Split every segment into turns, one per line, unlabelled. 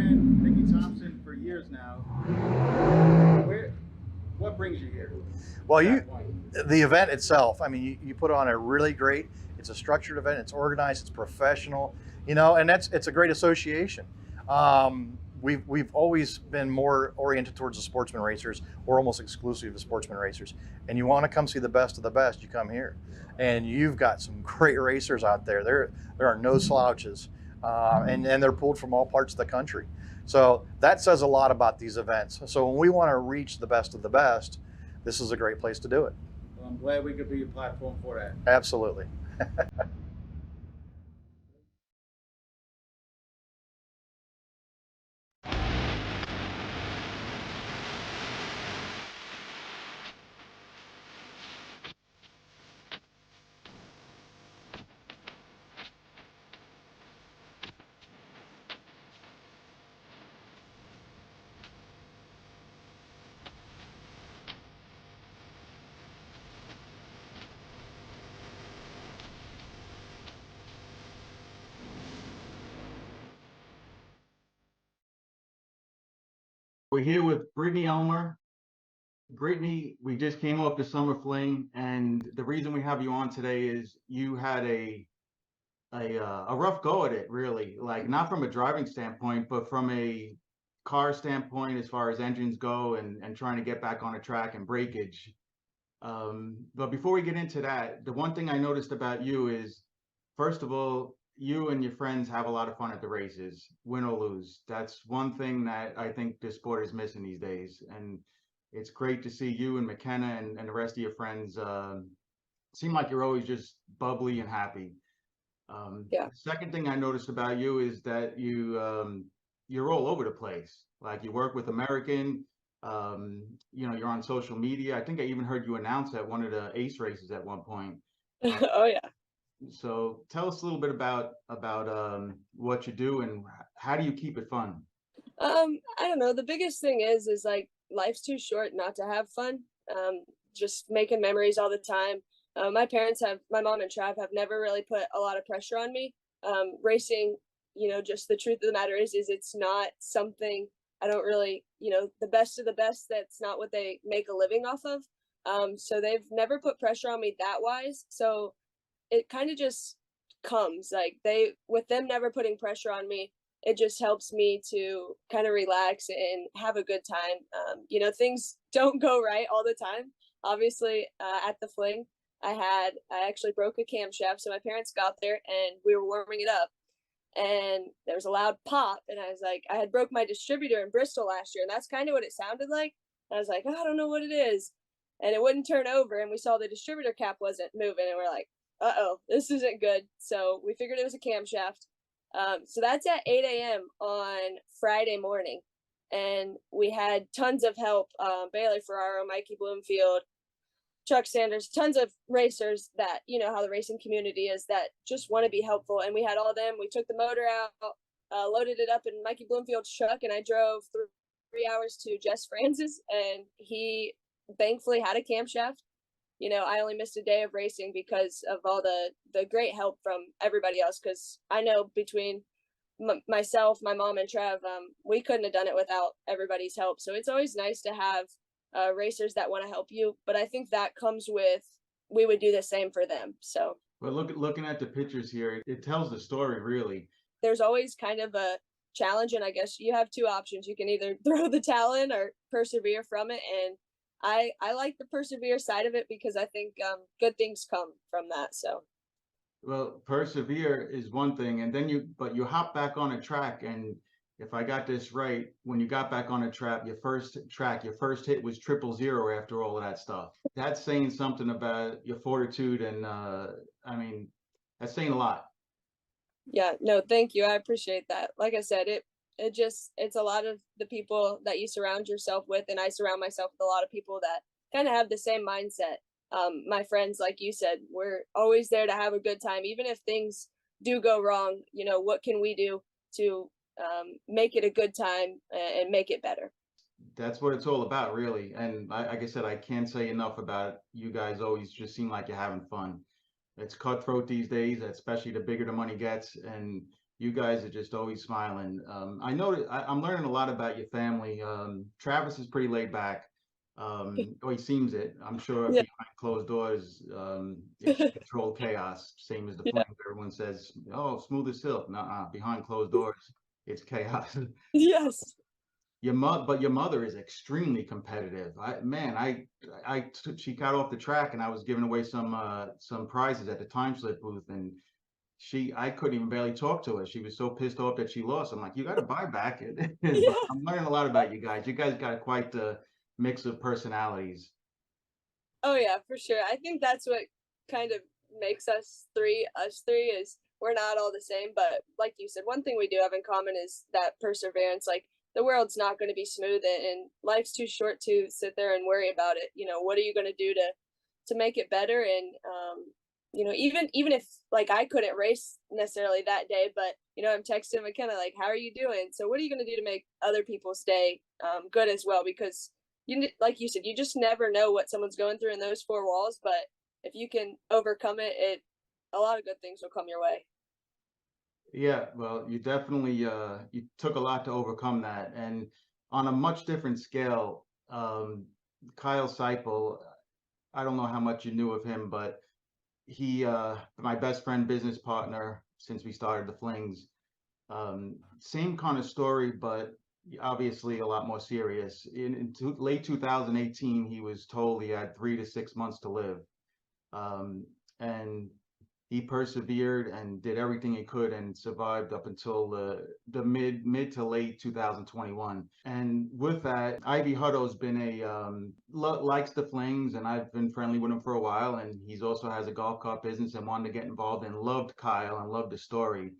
ran Mickey Thompson for years now. Where, what brings you here?
Well, the event itself, I mean, you put on a really great, it's a structured event, it's organized, it's professional, and it's a great association. We've always been more oriented towards the sportsman racers, or almost exclusively the sportsman racers. And you want to come see the best of the best, you come here. And you've got some great racers out there. There are no slouches, and they're pulled from all parts of the country. So that says a lot about these events. So when we want to reach the best of the best, this is a great place to do it.
Well, I'm glad we could be a platform for that.
Absolutely.
We're here with Brittany Elmer. Brittany, we just came off the Summer Fling, and the reason we have you on today is you had a rough go at it, really. Like, not from a driving standpoint, but from a car standpoint, as far as engines go, and trying to get back on a track and breakage. But before we get into that, the one thing I noticed about you is, first of all, you and your friends have a lot of fun at the races, win or lose. That's one thing that I think this sport is missing these days. And it's great to see you and McKenna and the rest of your friends seem like you're always just bubbly and happy.
Yeah.
The second thing I noticed about you is that you're all over the place. Like, you work with American, you're on social media. I think I even heard you announce at one of the Ace races at one point.
Oh yeah.
So tell us a little bit about what you do and how do you keep it fun?
I don't know. The biggest thing is like life's too short not to have fun. Just making memories all the time. My mom and Trav have never really put a lot of pressure on me. Racing, just the truth of the matter is it's not something I don't really, the best of the best, that's not what they make a living off of. So they've never put pressure on me that wise. So it kind of just comes like with them never putting pressure on me, it just helps me to kind of relax and have a good time. Things don't go right all the time. Obviously, at the fling, I actually broke a camshaft. So my parents got there and we were warming it up, and there was a loud pop. And I was like, I had broke my distributor in Bristol last year, and that's kind of what it sounded like. And I was like, I don't know what it is. And it wouldn't turn over. And we saw the distributor cap wasn't moving. And we're like, uh-oh, this isn't good. So we figured it was a camshaft. So that's at 8 a.m. on Friday morning. And we had tons of help. Bailey Ferraro, Mikey Bloomfield, Chuck Sanders, tons of racers that, how the racing community is, that just want to be helpful. And we had all of them. We took the motor out, loaded it up in Mikey Bloomfield's truck, and I drove 3 hours to Jess Francis, and he thankfully had a camshaft. I only missed a day of racing because of all the great help from everybody else. Because I know between myself, my mom, and Trev, we couldn't have done it without everybody's help. So it's always nice to have racers that want to help you. But I think that comes with, we would do the same for them. So.
Well, looking at the pictures here, it tells the story, really.
There's always kind of a challenge, and I guess you have two options. You can either throw the towel in or persevere from it. And I like the persevere side of it because I think good things come from that. So.
Well, persevere is one thing, and then you hop back on a track, and if I got this right, when you got back on a track, your first hit was 000 after all of that stuff. That's saying something about your fortitude, and I mean, that's saying a lot.
Yeah, no, thank you. I appreciate that. Like I said, it's a lot of the people that you surround yourself with, and I surround myself with a lot of people that kind of have the same mindset. My friends, like you said, we're always there to have a good time, even if things do go wrong. What can we do to make it a good time and make it better?
That's what it's all about, really. And like I said, I can't say enough about you guys. Always just seem like you're having fun. It's cutthroat these days, especially the bigger the money gets. And You guys are just always smiling. I know that I'm learning a lot about your family. Travis is pretty laid back. Or he seems it. I'm sure
Yeah.
behind closed doors, it's controlled chaos, same as the
Yeah.
Flames. Everyone says, "Oh, smooth as silk." Nuh-uh. Behind closed doors, it's chaos.
Yes.
But your mother is extremely competitive. She got off the track, and I was giving away some prizes at the time slip booth, and I couldn't even barely talk to her. She was so pissed off that she lost. I'm like, you got to buy back it. But
Yeah.
I'm learning a lot about you guys. You guys got quite the mix of personalities.
Oh yeah, for sure. I think that's what kind of makes us three is we're not all the same, but like you said, one thing we do have in common is that perseverance. Like the world's not going to be smooth, and life's too short to sit there and worry about it. You know, what are you going to do to make it better? And you know, even if like I couldn't race necessarily that day, but you know, I'm texting McKenna like, "How are you doing?" So what are you going to do to make other people's day good as well? Because like you said, you just never know what someone's going through in those four walls. But if you can overcome it, a lot of good things will come your way.
Yeah, well, you definitely you took a lot to overcome that. And on a much different scale, Kyle Seipel, I don't know how much you knew of him, but he my best friend, business partner since we started the Flings. Same kind of story, but obviously a lot more serious. Late 2018, he was told he had 3 to 6 months to live, and he persevered and did everything he could and survived up until the mid to late 2021. And with that, Ivy Hutto's been likes the Flings, and I've been friendly with him for a while. And he's also has a golf cart business and wanted to get involved and loved Kyle and loved the story.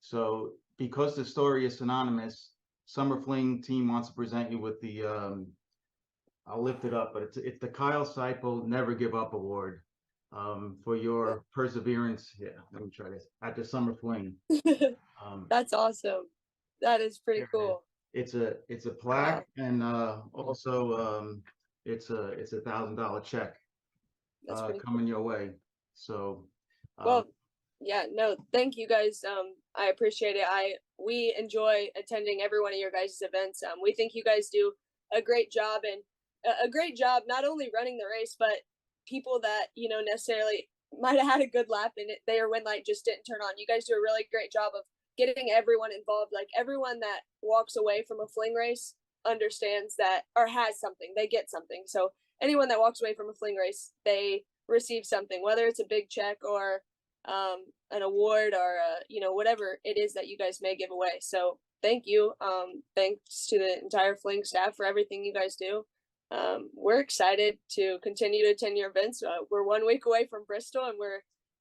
So because the story is synonymous, Summer Fling team wants to present you with the I'll lift it up, but it's the Kyle Seipel Never Give Up Award for your perseverance. Yeah, let me try this at the Summer Fling.
That's awesome. That is pretty cool.
It's a plaque, and also it's a $1,000 check coming your way. So
well, yeah, no, thank you guys. I appreciate it. We enjoy attending every one of your guys' events. We think you guys do a great job, and a great job not only running the race, but people that you know necessarily might have had a good lap and their win light just didn't turn on. You guys do a really great job of getting everyone involved. Like everyone that walks away from a Fling race understands that or has something. They get something. So anyone that walks away from a Fling race, they receive something, whether it's a big check or an award or you know whatever it is that you guys may give away. So thank you. Thanks to the entire Fling staff for everything you guys do. We're excited to continue to attend your events. We're 1 week away from Bristol, and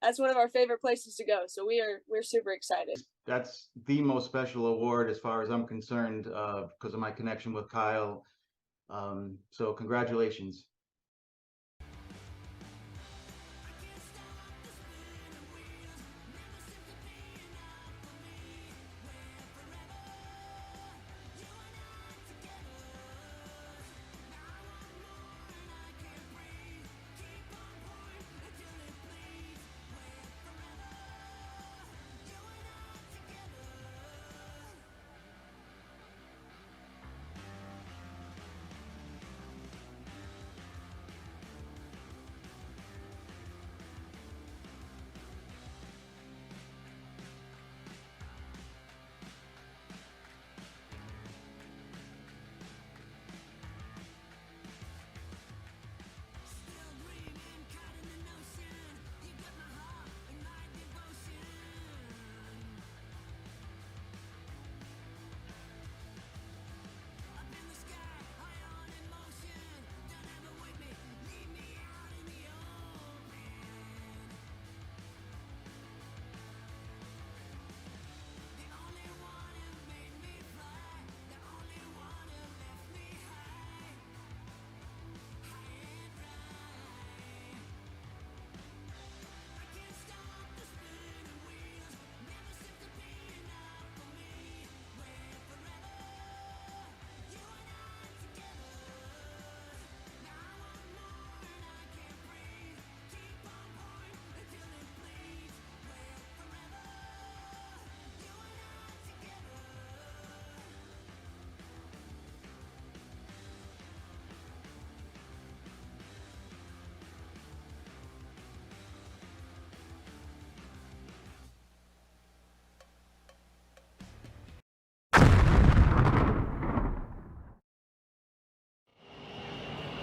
that's one of our favorite places to go. So we're super excited.
That's the most special award as far as I'm concerned because of my connection with Kyle. So congratulations.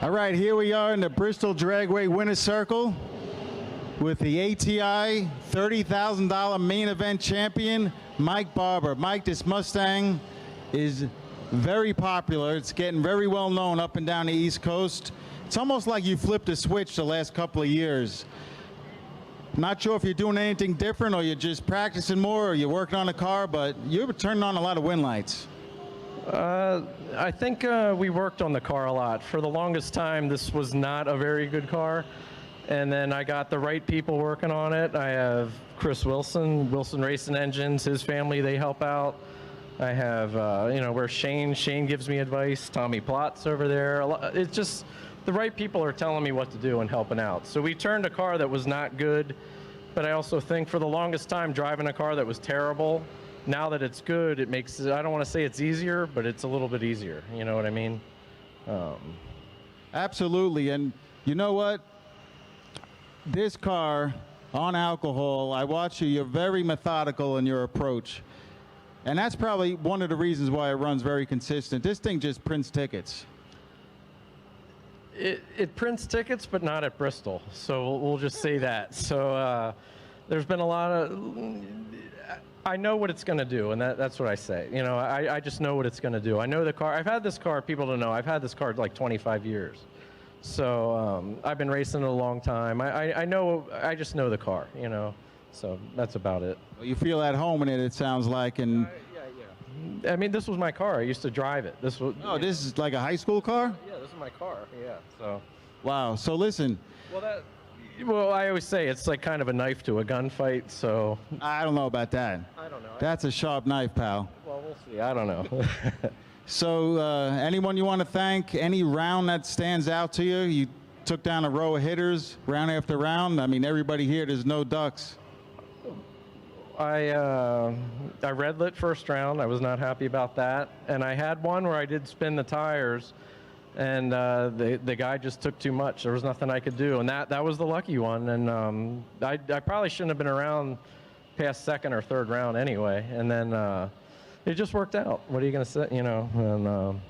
All right, here we are in the Bristol Dragway winner's circle with the ATI $30,000 main event champion, Mike Barber. Mike, this Mustang is very popular. It's getting very well known up and down the East Coast. It's almost like you flipped a switch the last couple of years. Not sure if you're doing anything different or you're just practicing more or you're working on the car, but you're turning on a lot of win lights.
I think we worked on the car a lot. For the longest time, this was not a very good car. And then I got the right people working on it. I have Chris Wilson Racing Engines, his family, they help out. I have, where Shane gives me advice. Tommy Plotz over there. It's just the right people are telling me what to do and helping out. So we turned a car that was not good, but I also think for the longest time driving a car that was terrible, now that it's good, it makes it, I don't want to say it's easier, but it's a little bit easier. You know what I mean?
Absolutely. And you know what? This car on alcohol, I watch you, you're very methodical in your approach. And that's probably one of the reasons why it runs very consistent. This thing just prints tickets.
It prints tickets, but not at Bristol. So we'll just say that. So there's been a lot of, I know what it's going to do, and that's what I say. You know, I just know what it's going to do. I know the car. I've had this car, people don't know, I've had this car like 25 years. So I've been racing it a long time. I know, I just know the car, you know. So that's about it.
Well, you feel at home in it, it sounds like. And
I mean, this was my car. I used to drive it. This was.
Oh, this is like a high school car?
Yeah, this is my car. Yeah. So.
Wow. So listen.
Well, I always say it's like kind of a knife to a gunfight. So.
I don't know about that.
I don't know.
That's a sharp knife, pal.
Well, we'll see. I don't know.
So, anyone you want to thank? Any round that stands out to you? You took down a row of hitters round after round. I mean, everybody here, there's no ducks.
I red lit first round. I was not happy about that. And I had one where I did spin the tires, and the guy just took too much. There was nothing I could do, and that was the lucky one. And I probably shouldn't have been around past second or third round anyway. And then it just worked out. What are you going to say, you know? And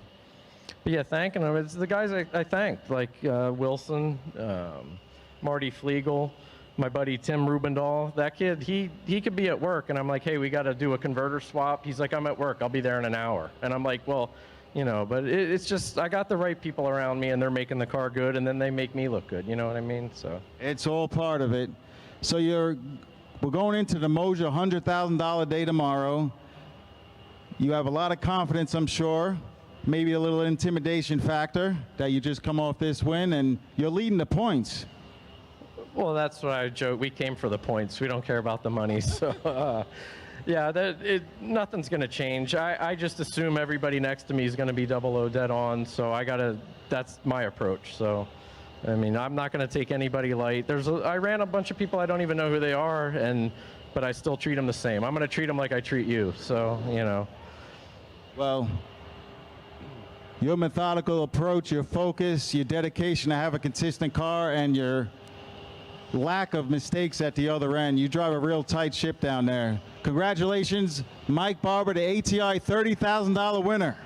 but yeah, thanking them. It's the guys I thanked, like Wilson, Marty Flegel, my buddy Tim Rubendahl. That kid, he could be at work, and I'm like, hey, we got to do a converter swap. He's like, I'm at work. I'll be there in an hour. And I'm like, well, you know, but it's just, I got the right people around me, and they're making the car good, and then they make me look good. You know what I mean? So
it's all part of it. So we're going into the Moja $100,000 day tomorrow. You have a lot of confidence, I'm sure. Maybe a little intimidation factor that you just come off this win, and you're leading the points.
Well, that's what I joke. We came for the points. We don't care about the money. So, yeah, nothing's going to change. I just assume everybody next to me is going to be 00 dead on. So that's my approach. So, I mean, I'm not going to take anybody light. I ran a bunch of people I don't even know who they are, but I still treat them the same. I'm going to treat them like I treat you. So, you know.
Well, your methodical approach, your focus, your dedication to have a consistent car, and your lack of mistakes at the other end. You drive a real tight ship down there. Congratulations, Mike Barber, the ATI $30,000 winner.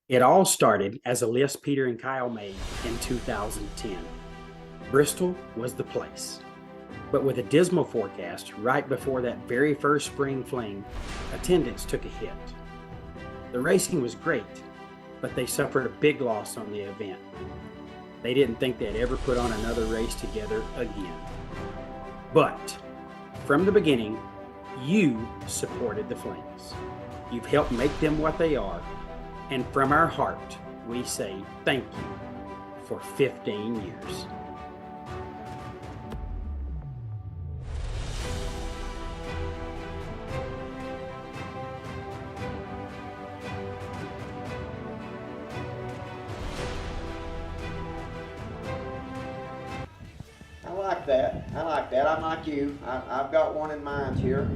It all started as a list Peter and Kyle made in 2010. Bristol was the place. But with a dismal forecast right before that very first Spring Fling, attendance took a hit. The racing was great, but they suffered a big loss on the event. They didn't think they'd ever put on another race together again. But from the beginning, you supported the Flings. You've helped make them what they are. And from our heart, we say thank you for 15 years.
I like that. I'm like you. I've got one in mind here.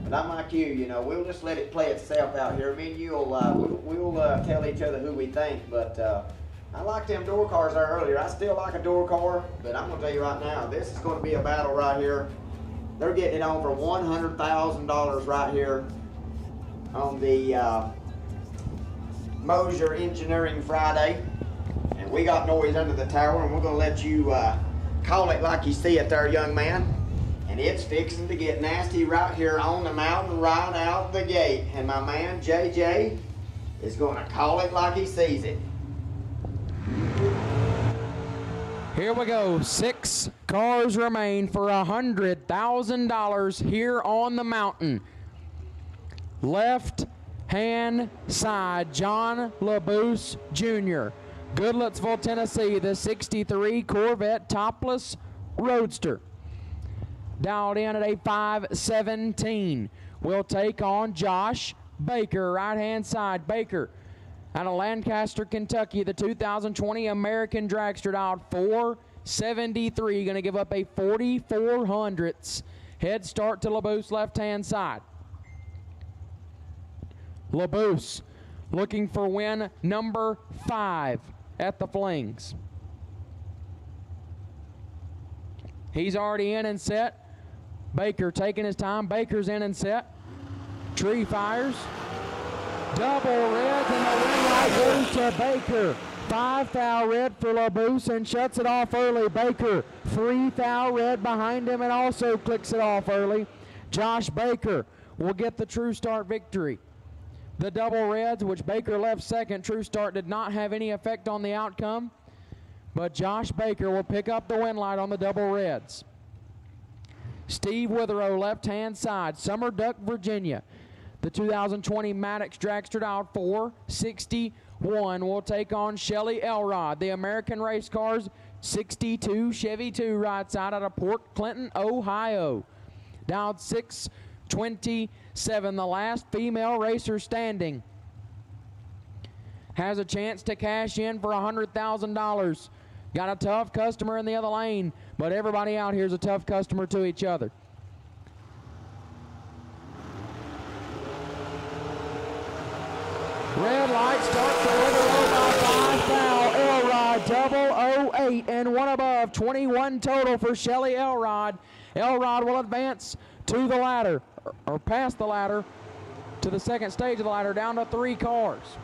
But I'm like you, you know, we'll just let it play itself out here. Me and you'll we'll tell each other who we think. But I liked them door cars there earlier. I still like a door car, but I'm gonna tell you right now, this is gonna be a battle right here. They're getting it on for $100,000 right here on the Mosier Engineering Friday. And we got noise under the tower, and we're gonna let you call it like you see it there, young man. And it's fixing to get nasty right here on the mountain right out the gate. And my man JJ is gonna call it like he sees it.
Here we go. 6 cars remain for $100,000 here on the mountain. Left hand side, John LaBouse Jr. Goodlettsville, Tennessee, the 63 Corvette topless roadster. Dialed in at a 517. We'll take on Josh Baker, right-hand side. Baker out of Lancaster, Kentucky, the 2020 American Dragster, dialed 473. Going to give up a 4400ths. Head start to LaBouse, left-hand side. LaBouse looking for win number 5 at the Flings. He's already in and set. Baker taking his time. Baker's in and set. Tree fires. Double reds, and the win light goes to Baker. 5 thou red for LaBouse and shuts it off early. Baker 3 thou red behind him and also clicks it off early. Josh Baker will get the True Start victory. The double reds, which Baker left second, True Start did not have any effect on the outcome, but Josh Baker will pick up the win light on the double reds. Steve Witherow, left-hand side, Summer Duck, Virginia. The 2020 Maddox Dragster, dialed 461, will take on Shelly Elrod, the American Race Cars 62 Chevy 2, right side, out of Port Clinton, Ohio. Dialed 627, the last female racer standing. Has a chance to cash in for $100,000. Got a tough customer in the other lane, but everybody out here is a tough customer to each other. Red light starts the Witherow by 5 thou. Elrod double 08 and one above. 21 total for Shelly Elrod. Elrod will advance to the ladder, or past the ladder, to the second stage of the ladder, down to 3 cars.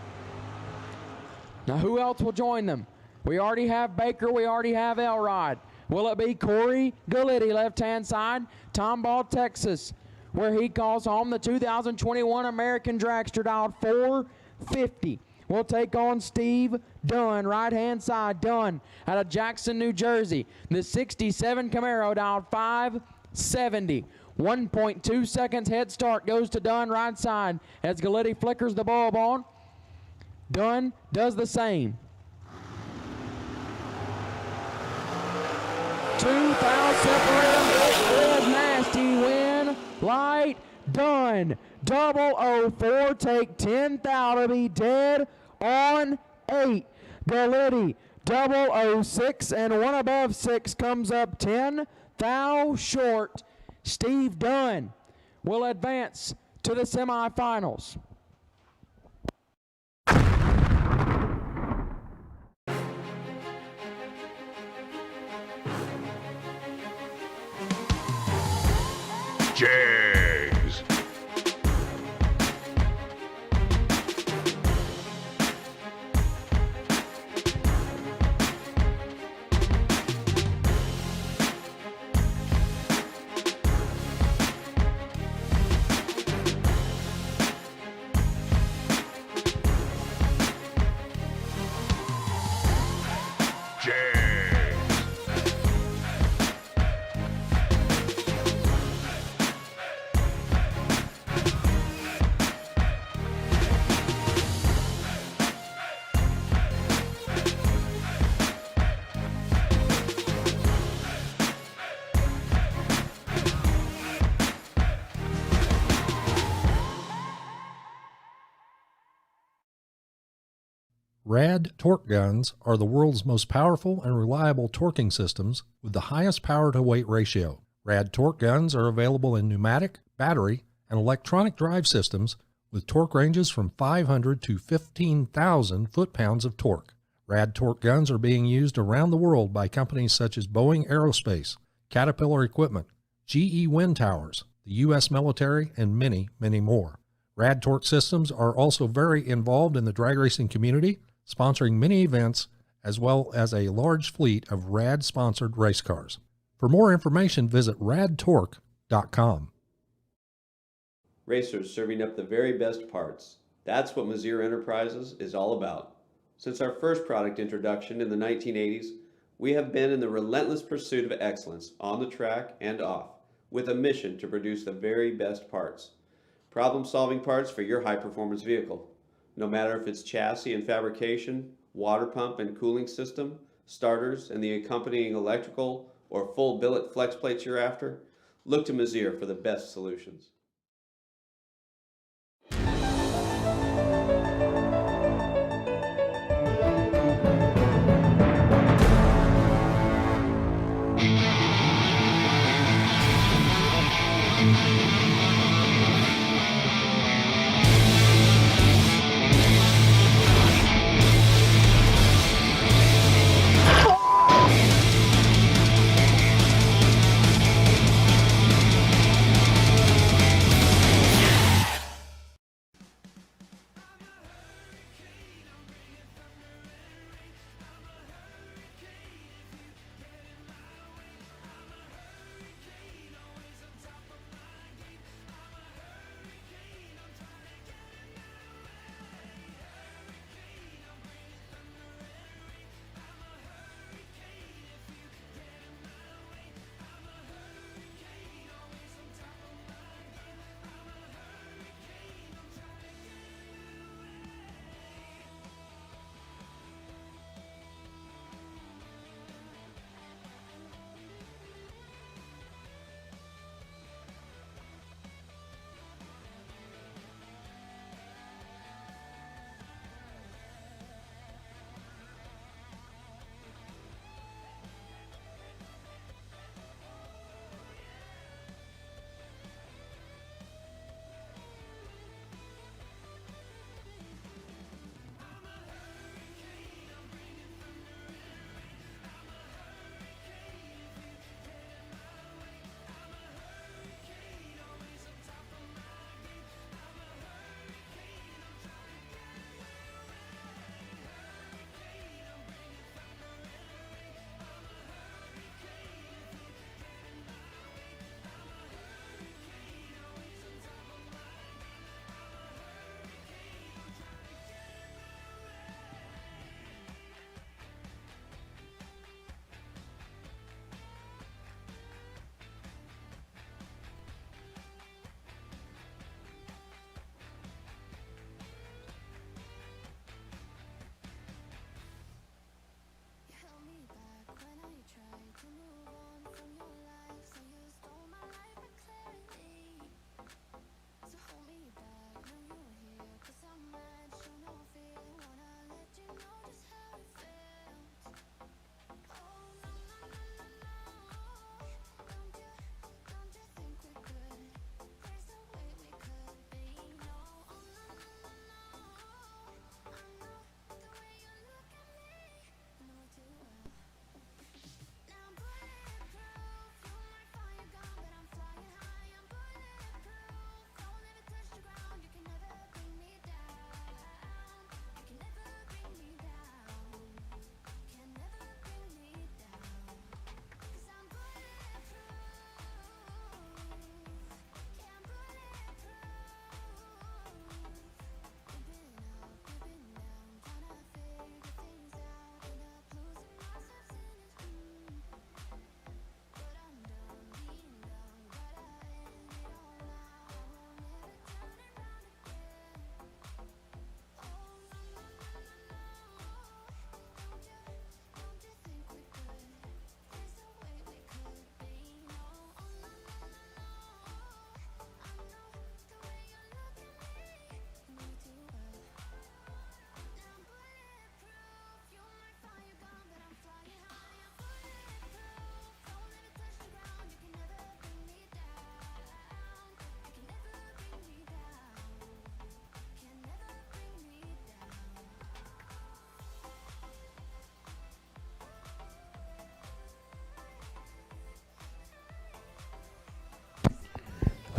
Now who else will join them? We already have Baker, we already have Elrod. Will it be Corey Galitti, left-hand side, Tomball, Texas, where he calls home the 2021 American Dragster, dialed 450. We'll take on Steve Dunn, right-hand side. Dunn out of Jackson, New Jersey. The 67 Camaro, dialed 570. 1.2 seconds head start goes to Dunn, right side, as Galitti flickers the bulb on. Dunn does the same. 2,000 separated. Nasty win. Light Dunn. 004. Take 10,000 to be dead on 8. Galitti 006 and one above 6 comes up 10 thou short. Steve Dunn will advance to the semifinals.
Jags. Jags. RAD torque guns are the world's most powerful and reliable torquing systems with the highest power to weight ratio. RAD torque guns are available in pneumatic, battery, and electronic drive systems with torque ranges from 500 to 15,000 foot-pounds of torque. RAD torque guns are being used around the world by companies such as Boeing Aerospace, Caterpillar Equipment, GE Wind Towers, the U.S. military, and many, many more. RAD torque systems are also very involved in the drag racing community, sponsoring many events, as well as a large fleet of RAD-sponsored race cars. For more information, visit radtorque.com.
Racers serving up the very best parts. That's what Mazier Enterprises is all about. Since our first product introduction in the 1980s, we have been in the relentless pursuit of excellence on the track and off, with a mission to produce the very best parts. Problem-solving parts for your high-performance vehicle. No matter if it's chassis and fabrication, water pump and cooling system, starters and the accompanying electrical, or full billet flex plates you're after, look to Mazier for the best solutions.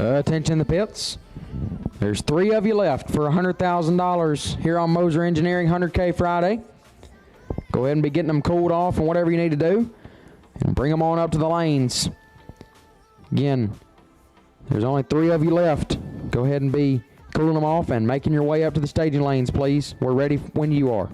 Attention the pits. There's 3 of you left for $100,000 here on Moser Engineering 100K Friday. Go ahead and be getting them cooled off and whatever you need to do, and bring them on up to the lanes. Again, there's only 3 of you left. Go ahead and be cooling them off and making your way up to the staging lanes, please. We're ready when you are.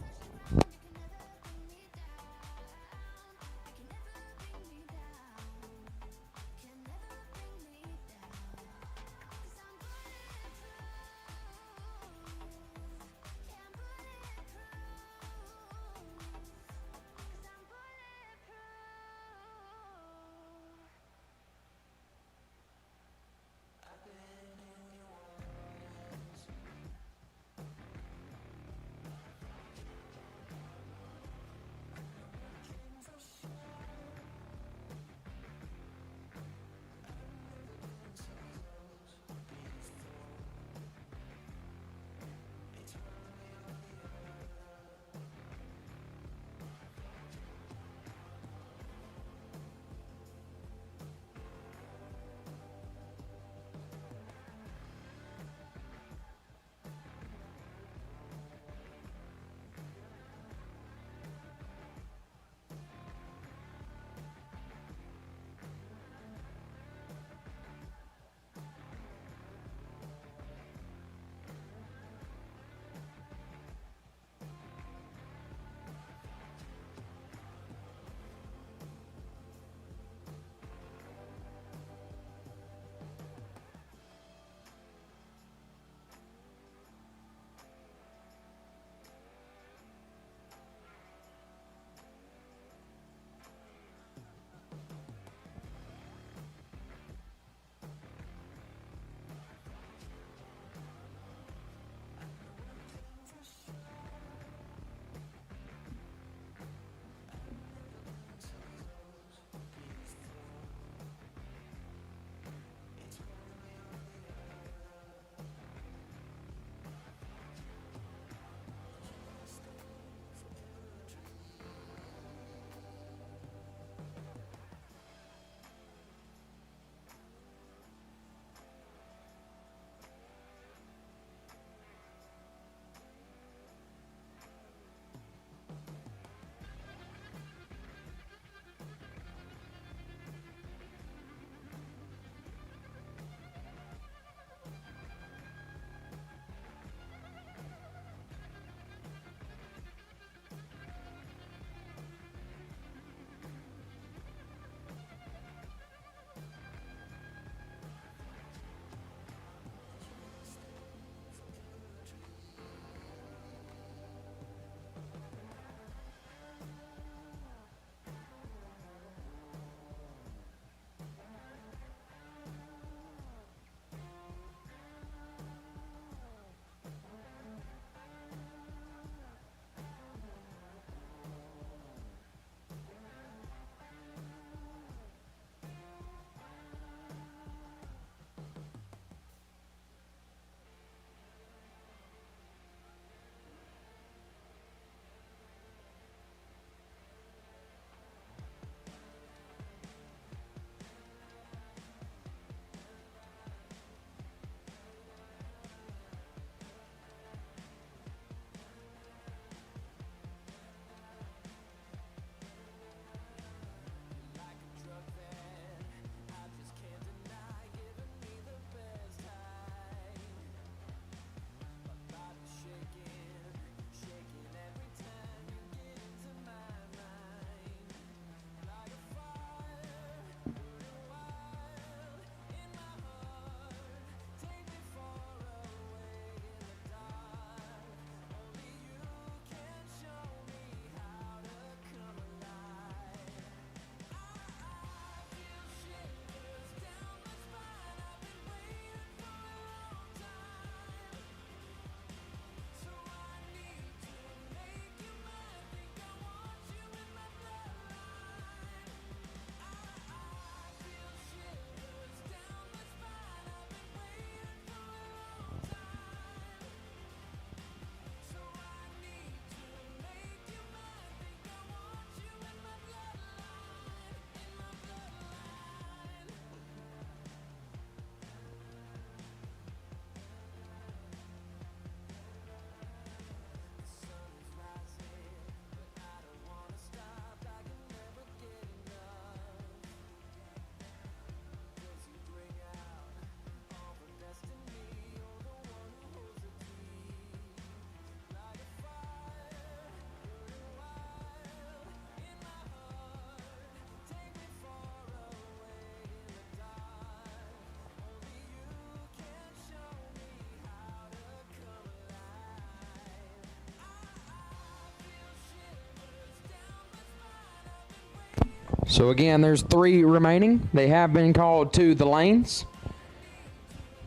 So again, there's 3 remaining. They have been called to the lanes.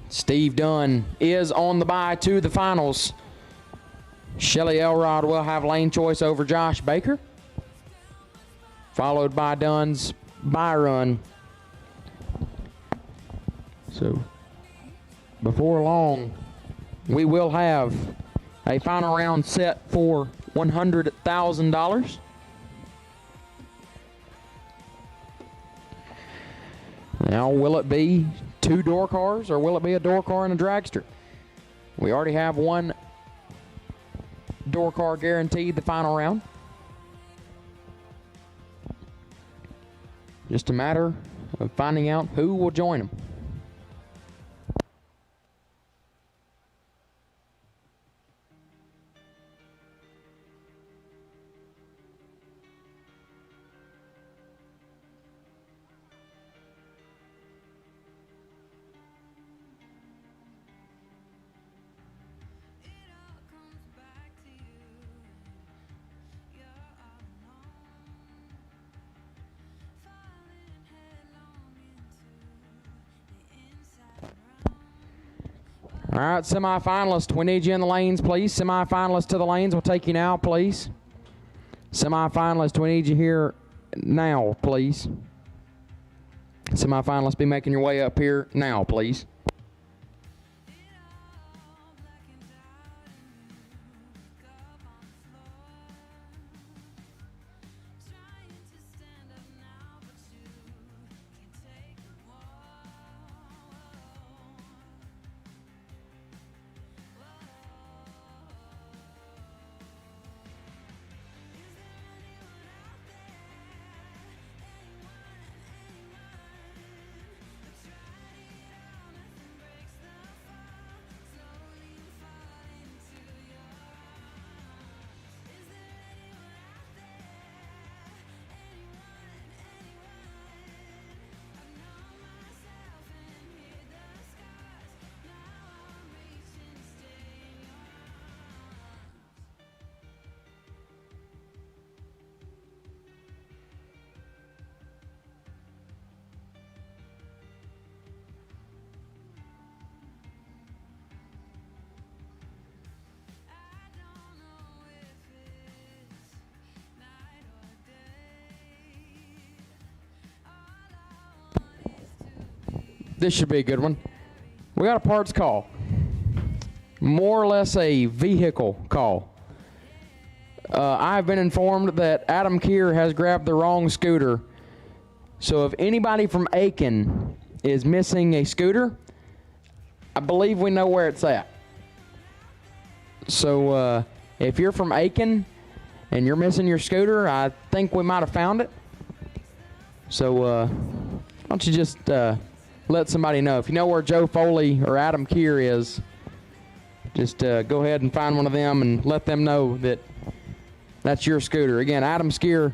Steve Dunn is on the bye to the finals. Shelly Elrod will have lane choice over Josh Baker, followed by Dunn's bye run. So before long, we will have a final round set for $100,000. Now, will it be 2 door cars or will it be a door car and a dragster? We already have 1 door car guaranteed the final round. Just a matter of finding out who will join them. All right, semifinalists, we need you in the lanes, please. Semifinalists to the lanes, we'll take you now, please. Semifinalists, we need you here now, please. Semifinalists, be making your way up here now, please. This should be a good one. We got a parts call. More or less a vehicle call. I've been informed that Adam Keir has grabbed the wrong scooter. So if anybody from Aiken is missing a scooter, I believe we know where it's at. So if you're from Aiken and you're missing your scooter, I think we might have found it. So why don't you just let somebody know. If you know where Joe Foley or Adam Keir is, just go ahead and find one of them and let them know that that's your scooter. Again, Adam Keir,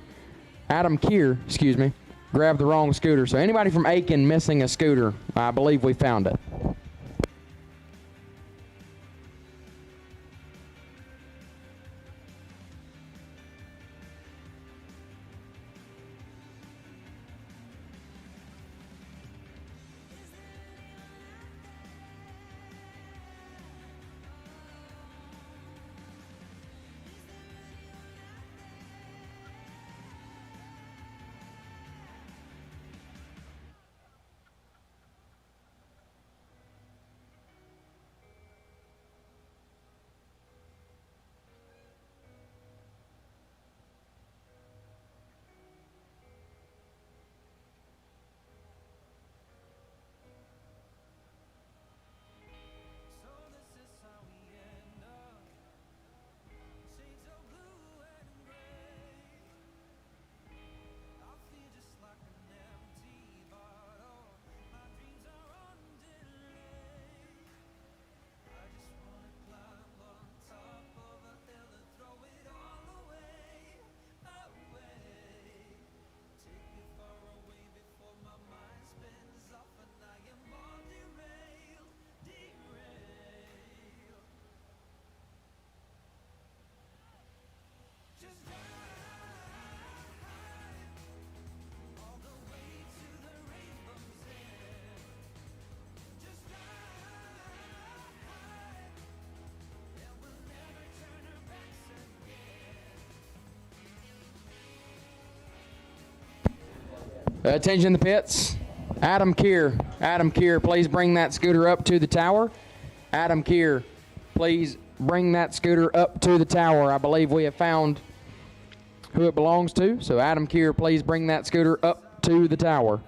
grabbed the wrong scooter. So anybody from Aiken missing a scooter, I believe we found it. Attention the pits. Adam Keir, please bring that scooter up to the tower. Adam Keir, please bring that scooter up to the tower. I believe we have found who it belongs to. So Adam Keir, please bring that scooter up to the tower.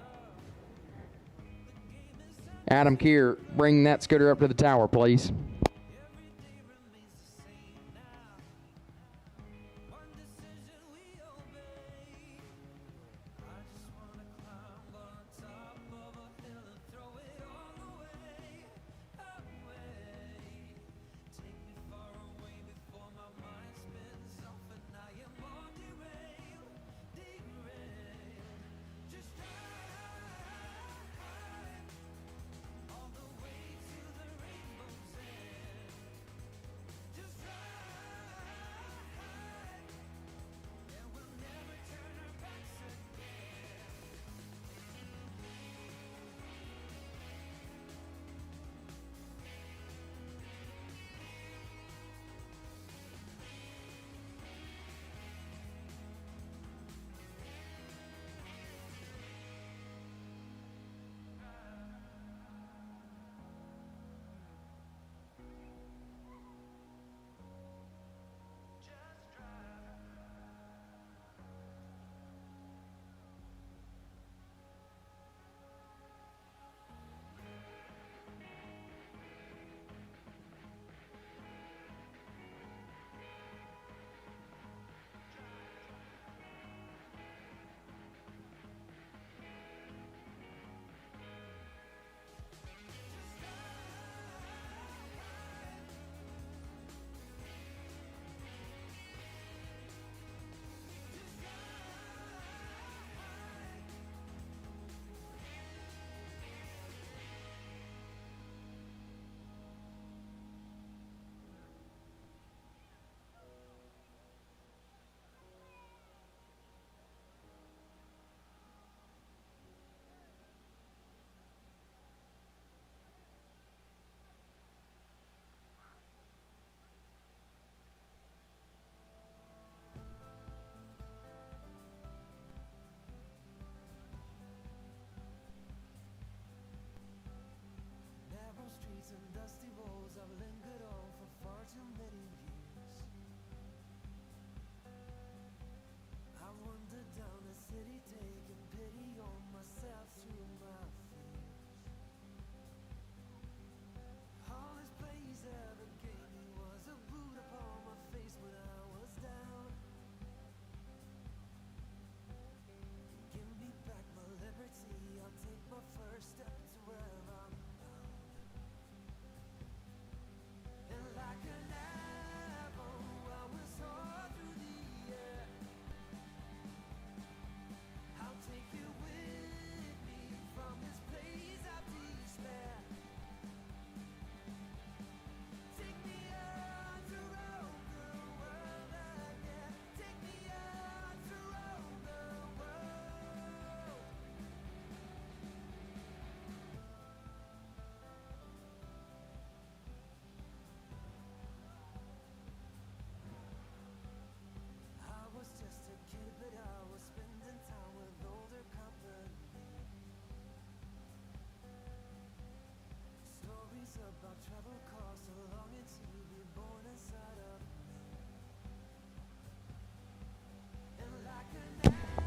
Adam Keir, bring that scooter up to the tower, please.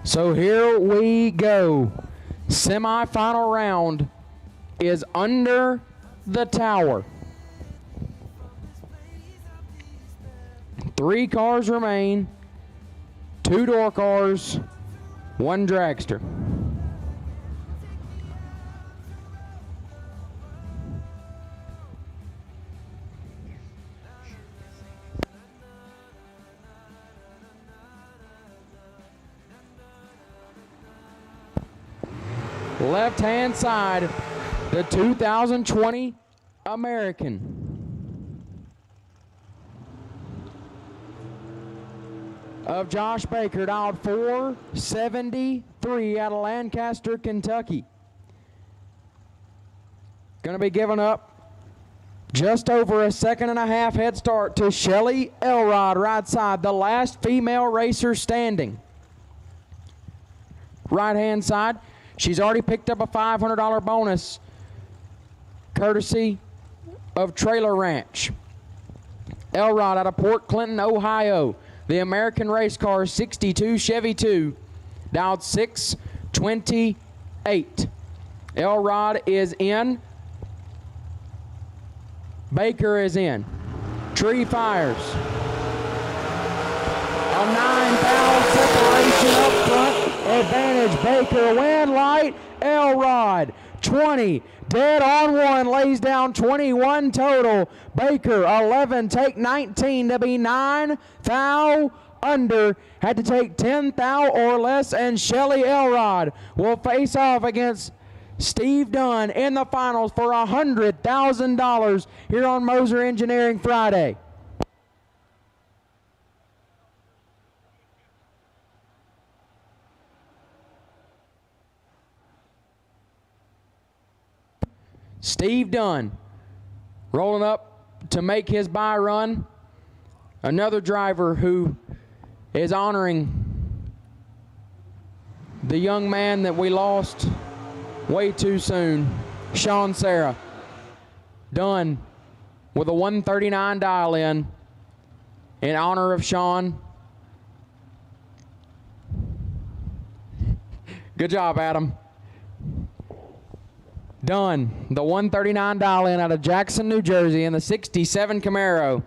So here we go. Semifinal round is under the tower. 3 cars remain, 2 door cars, 1 dragster. Left-hand side, the 2020 American of Josh Baker, dialed 473 out of Lancaster, Kentucky. Going to be giving up just over a 1.5 head start to Shelly Elrod, right side, the last female racer standing. Right-hand side, She's already picked up a $500 bonus, courtesy of Trailer Ranch. Elrod out of Port Clinton, Ohio. The American Race Car 62 Chevy 2, dialed 628. Elrod is in. Baker is in. Tree fires. A 9-valve separation up front. Advantage Baker. Win light. Elrod 20. Dead on one. Lays down 21 total. Baker 11. Take 19 to be 9 thou under. Had to take 10 thou or less. And Shelly Elrod will face off against Steve Dunn in the finals for $100,000 here on Moser Engineering Friday. Steve Dunn rolling up to make his bye run. Another driver who is honoring the young man that we lost way too soon, Sean Serra. Dunn with a 139 dial in honor of Sean. Good job, Adam. Dunn, the 139 dial in out of Jackson, New Jersey in the 67 Camaro.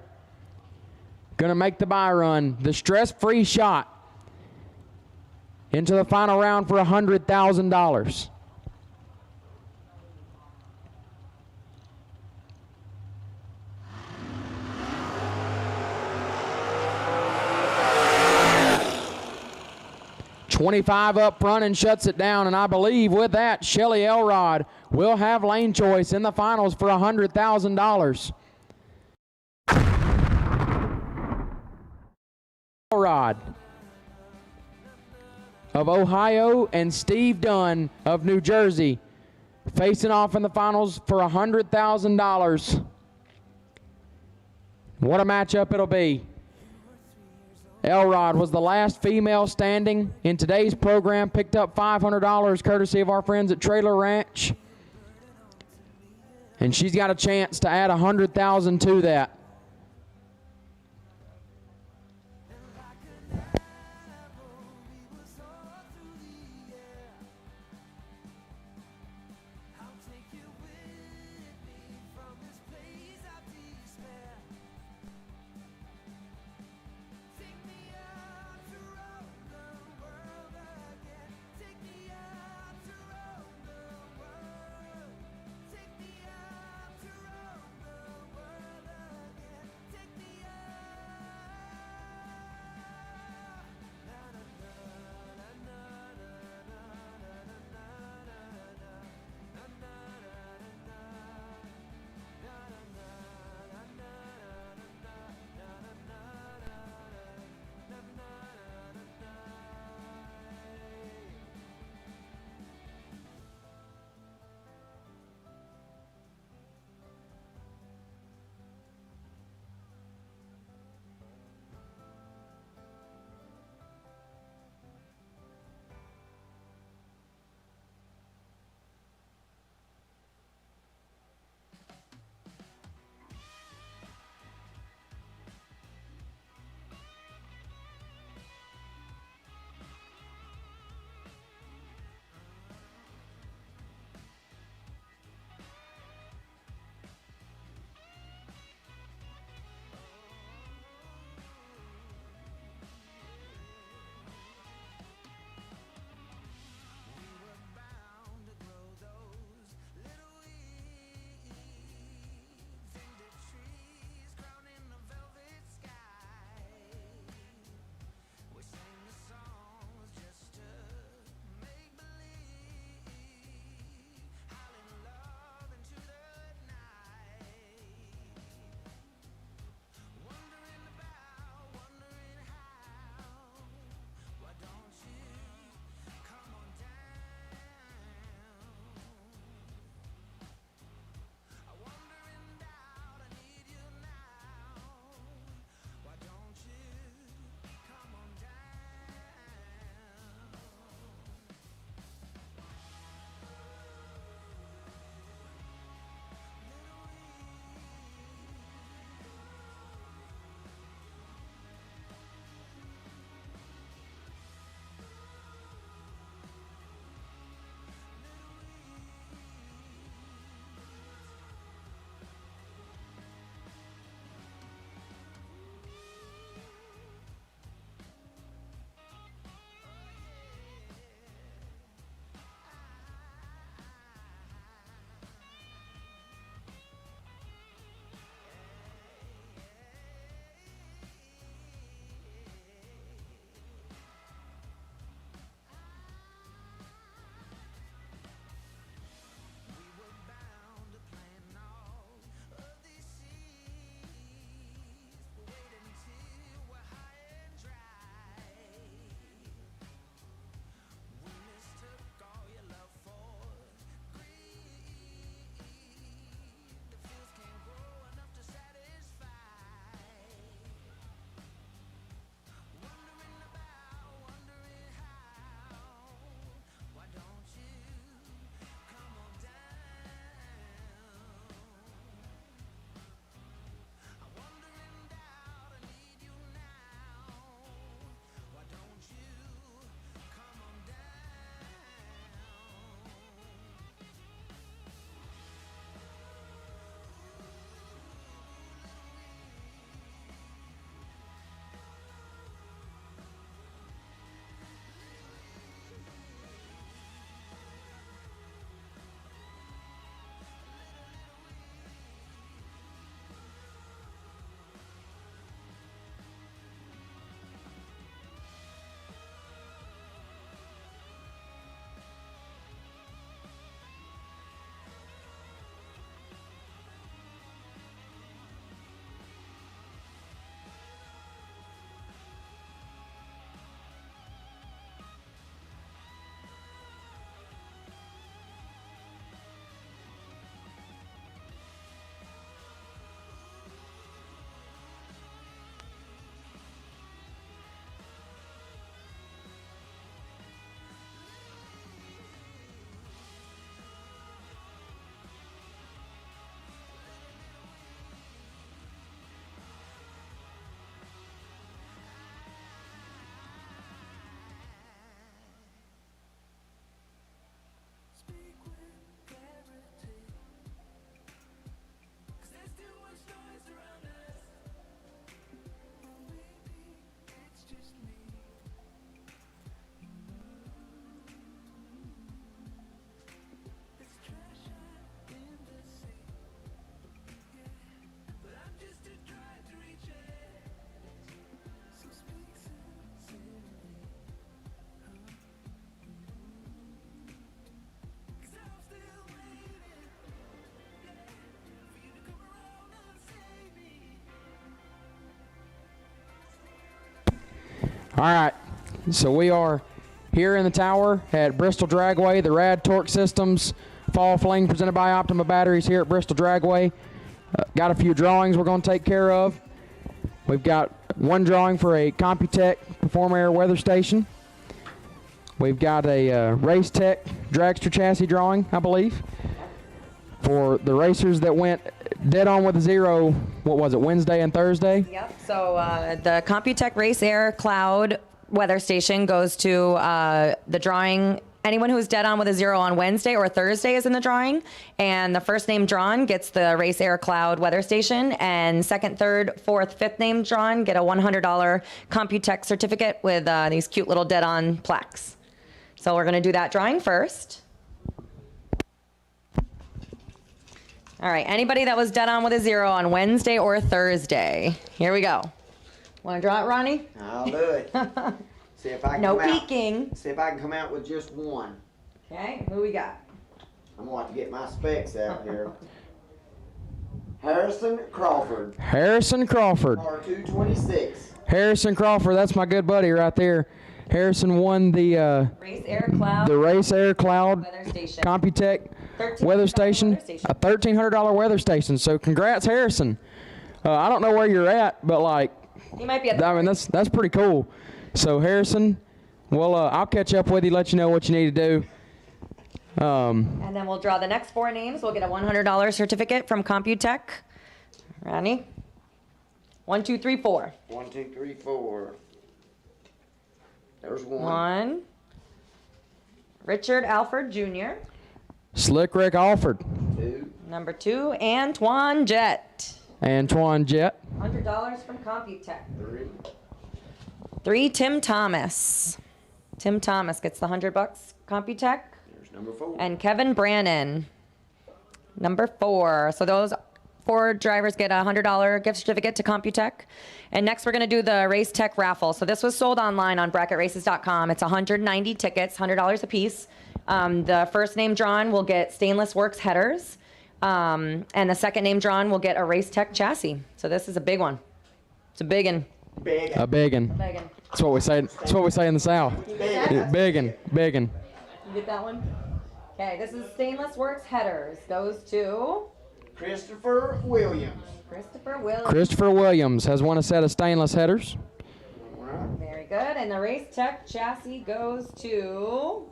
Gonna make the bye run, the stress-free shot into the final round for $100,000. $25 up front and shuts it down, and I believe with that, Shelly Elrod will have lane choice in the finals for $100,000. Elrod of Ohio and Steve Dunn of New Jersey facing off in the finals for $100,000. What a matchup it'll be. Elrod was the last female standing in today's program, picked up $500 courtesy of our friends at Trailer Ranch. And she's got a chance to add $100,000 to that. All right, so we are here in the tower at Bristol Dragway, the RAD Torque Systems Fall Fling presented by Optima Batteries here at Bristol Dragway. Got a few drawings we're going to take care of. We've got one drawing for a Computech Perform Air weather station. We've got a Race Tech dragster chassis drawing, I believe, for the racers that went dead on with a zero, what was it, Wednesday and Thursday?
Yep, so the Computech Race Air Cloud weather station goes to the drawing. Anyone who's dead on with a zero on Wednesday or Thursday is in the drawing, and the first name drawn gets the Race Air Cloud weather station, and second, third, fourth, fifth name drawn get a $100 Computech certificate with these cute little dead on plaques. So we're gonna do that drawing first. All right, anybody that was dead on with a zero on Wednesday or Thursday. Here we go. Wanna draw it, Ronnie?
I'll do it. See if I can
No
come out-
peeking.
See if I can come out with just one.
Okay, who we got?
I'm gonna have to get my specs out here. Harrison Crawford.
Harrison Crawford.
R226.
Harrison Crawford, that's my good buddy right there. Harrison won the
Race Air Cloud.
Race Air Cloud
Weather station.
Computech
$1,300
weather station,
weather station.
a $1,300 weather station. So congrats, Harrison. I don't know where you're at, but like,
You might be at the
I mean that's pretty cool. So Harrison, well, I'll catch up with you, let you know what you need to do.
And then we'll draw the next four names. We'll get a $100 certificate from Computech. Ronnie? 1, 2, 3, 4.
1, 2, 3, 4. There's one.
1. Richard Alford Jr.
Slick Rick Alford,
2.
Number 2, Antoine Jett.
Antoine Jett,
$100 from Computech.
3.
3, Tim Thomas. Tim Thomas gets the $100 Computech.
There's number 4.
And Kevin Brannon, number 4. So those 4 drivers get a $100 gift certificate to Computech. And next we're going to do the Race Tech Raffle. So this was sold online on bracketraces.com. It's 190 tickets, $100 a piece. The first name drawn will get Stainless Works headers. And the second name drawn will get a Race Tech chassis. So this is a big one. It's a big one.
a biggin.
Biggin.
That's what we say. That's what we say in the South. Biggin, biggin.
You get that one? Okay, this is Stainless Works headers. Goes to
Christopher Williams.
Christopher Williams.
Christopher Williams has won a set of stainless headers.
Very good. And the Race Tech chassis goes to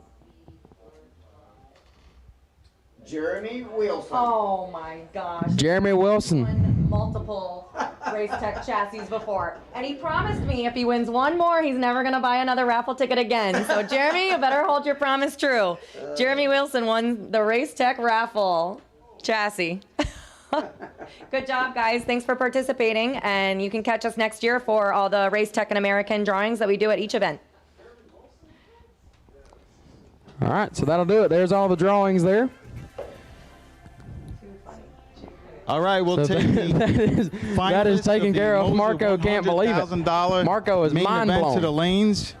Jeremy Wilson.
Oh my gosh.
Jeremy Wilson.
Won multiple Race Tech chassis before. And he promised me if he wins one more, he's never going to buy another raffle ticket again. So Jeremy, you better hold your promise true. Jeremy Wilson won the Race Tech raffle chassis. Good job, guys. Thanks for participating. And you can catch us next year for all the Race Tech and American drawings that we do at each event.
All right, so that'll do it. There's all the drawings there.
All right, we'll
So
take the
that is taken care of.
Moser
Marco can't believe it.
$100,000
Marco is
main
mind
event
blown.
to the lanes.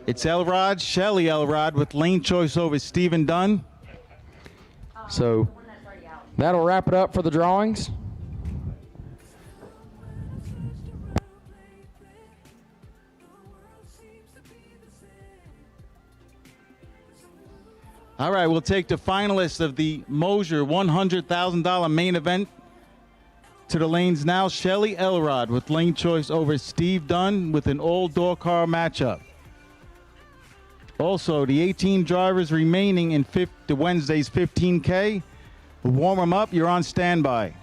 It's Elrod, Shelly Elrod with lane choice over Stephen Dunn.
So that'll wrap it up for the drawings.
All right, we'll take the finalists of the Moser $100,000 main event to the lanes now. Shelly Elrod with lane choice over Steve Dunn with an all-door car matchup. Also, the 18 drivers remaining in the Wednesday's 15K. We'll warm them up. You're on standby.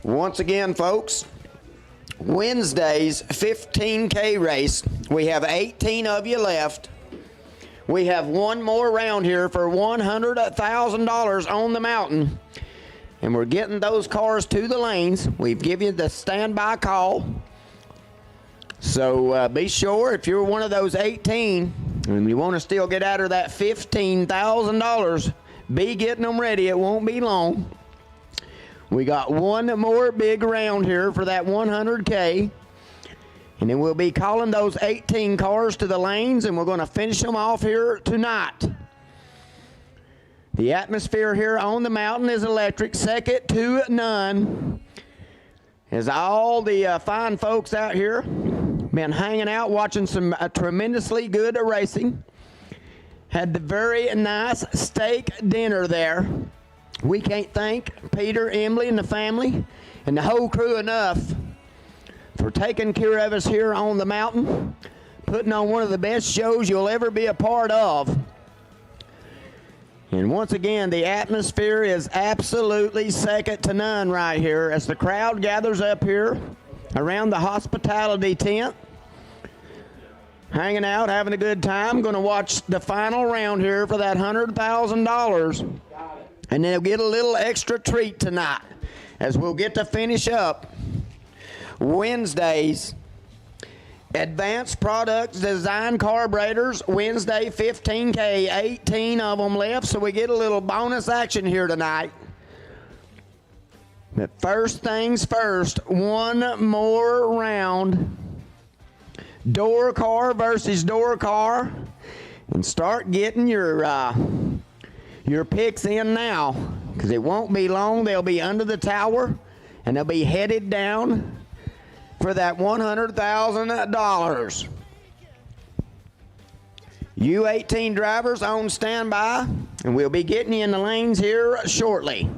Once again, folks, Wednesday's 15K race. We have 18 of you left. We have one more round here for $100,000 on the mountain. And we're getting those cars to the lanes. We've given you the standby call. So be sure, if you're one of those 18 and you want to still get out of that $15,000, be getting them ready. It won't be long. We got one more big round here for that 100K. And then we'll be calling those 18 cars to the lanes, and we're going to finish them off here tonight. The atmosphere here on the mountain is electric, second to none. As all the fine folks out here been hanging out watching some tremendously good racing. Had the very nice steak dinner there. We can't thank Peter, Emily, and the family and the whole crew enough for taking care of us here on the mountain, putting on one of the best shows you'll ever be a part of. And once again, the atmosphere is absolutely second to none right here as the crowd gathers up here around the hospitality tent, hanging out, having a good time. Going to watch the final round here for that $100,000. And then they'll get a little extra treat tonight as we'll get to finish up Wednesday's Advanced Products Design Carburetors. Wednesday 15K, 18 of them left, so we get a little bonus action here tonight. But first things first, one more round. Door car versus door car. And start getting your picks in now, because it won't be long. They'll be under the tower, and they'll be headed down for that $100,000. You 18 drivers on standby, and we'll be getting you in the lanes here shortly.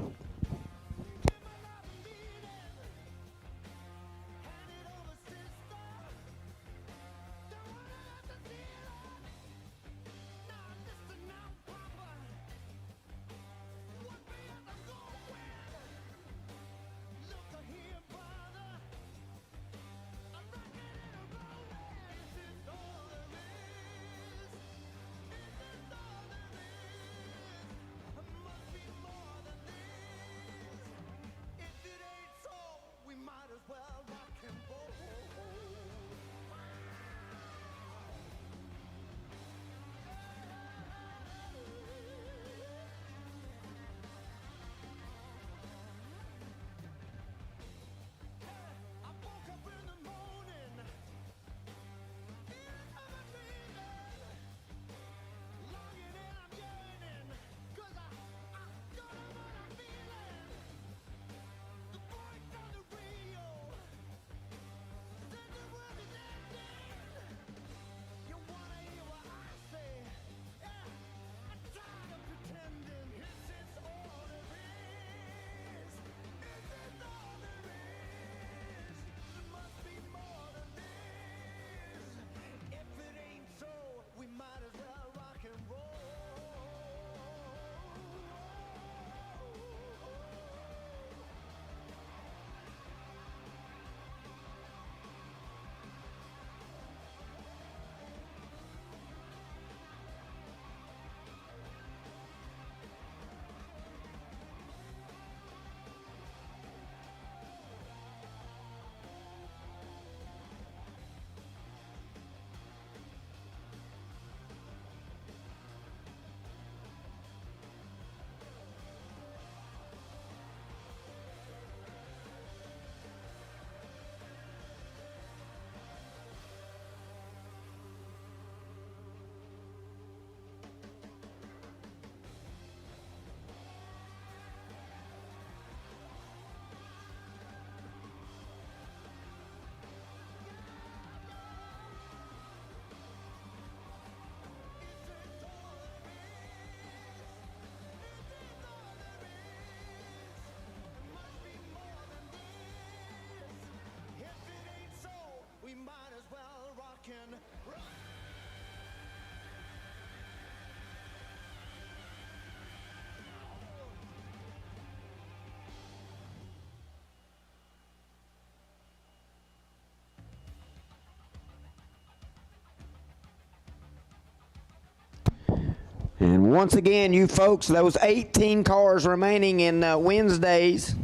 And once again, you folks, those 18 cars remaining in Wednesday's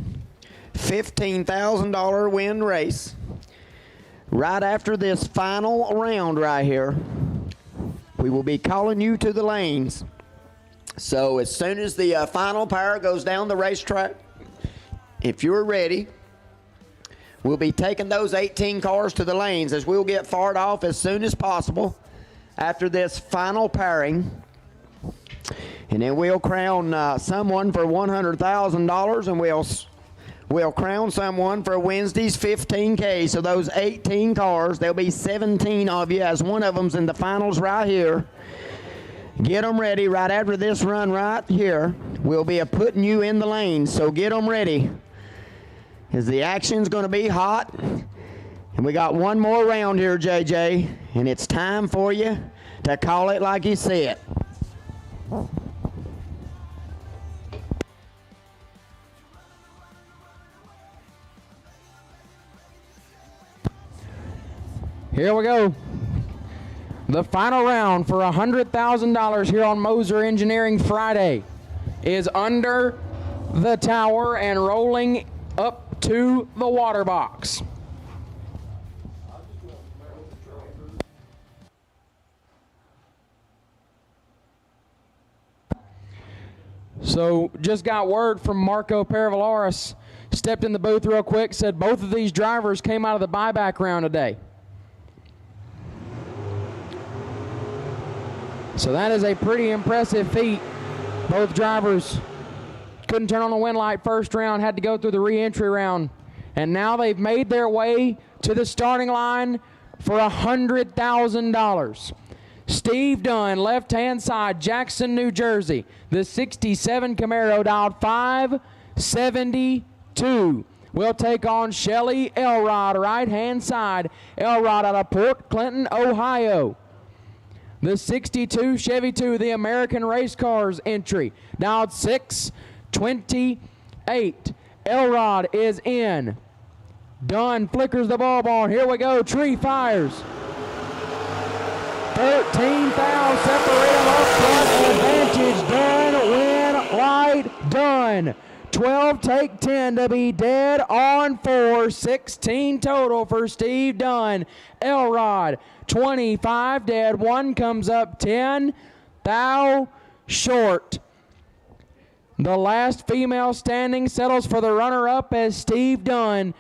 $15,000 win race. Right after this final round right here, we will be calling you to the lanes. So as soon as the final power goes down the racetrack, if you're ready, we'll be taking those 18 cars to the lanes, as we'll get fired off as soon as possible after this final pairing. And then we'll crown someone for $100,000, and we'll crown someone for Wednesday's 15K. So those 18 cars, there'll be 17 of you, as one of them's in the finals right here. Get them ready right after this run right here. We'll be putting you in the lanes, so get them ready, as the action's going to be hot. And we got one more round here, JJ, and it's time for you to call it like you see it.
Here we go. The final round for $100,000 here on Moser Engineering Friday is under the tower and rolling up to the water box. So just got word from Marco Paravallaris, stepped in the booth real quick, said both of these drivers came out of the buyback round today. So that is a pretty impressive feat. Both drivers couldn't turn on the wind light first round, had to go through the re-entry round. And now they've made their way to the starting line for $100,000. Steve Dunn, left-hand side, Jackson, New Jersey. The 67 Camaro dialed 572. We'll take on Shelly Elrod, right-hand side. Elrod out of Port Clinton, Ohio. The 62 Chevy 2, the American Race Cars entry, dialed 628. Elrod is in. Dunn flickers the bulb on. Here we go. Tree fires. 13 thou, separate them up front, advantage. Dunn, win, right, Dunn. 12 take 10 to be dead on 4. 16 total for Steve Dunn. Elrod, 25 dead. 1 comes up 10 thou short. The last female standing settles for the runner-up, as Steve Dunn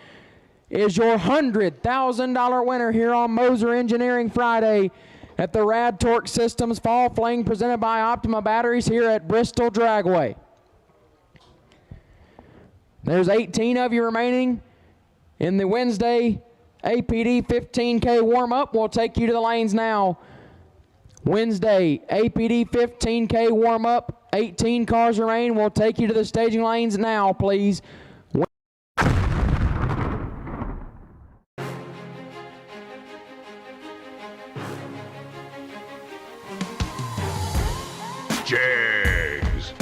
is your $100,000 winner here on Moser Engineering Friday at the RAD Torque Systems Fall Fling, presented by Optima Batteries here at Bristol Dragway. There's 18 of you remaining in the Wednesday APD 15K warm-up. We'll take you to the lanes now. Wednesday APD 15K warm-up. 18 cars remain. We'll take you to the staging lanes now, please.
Jags.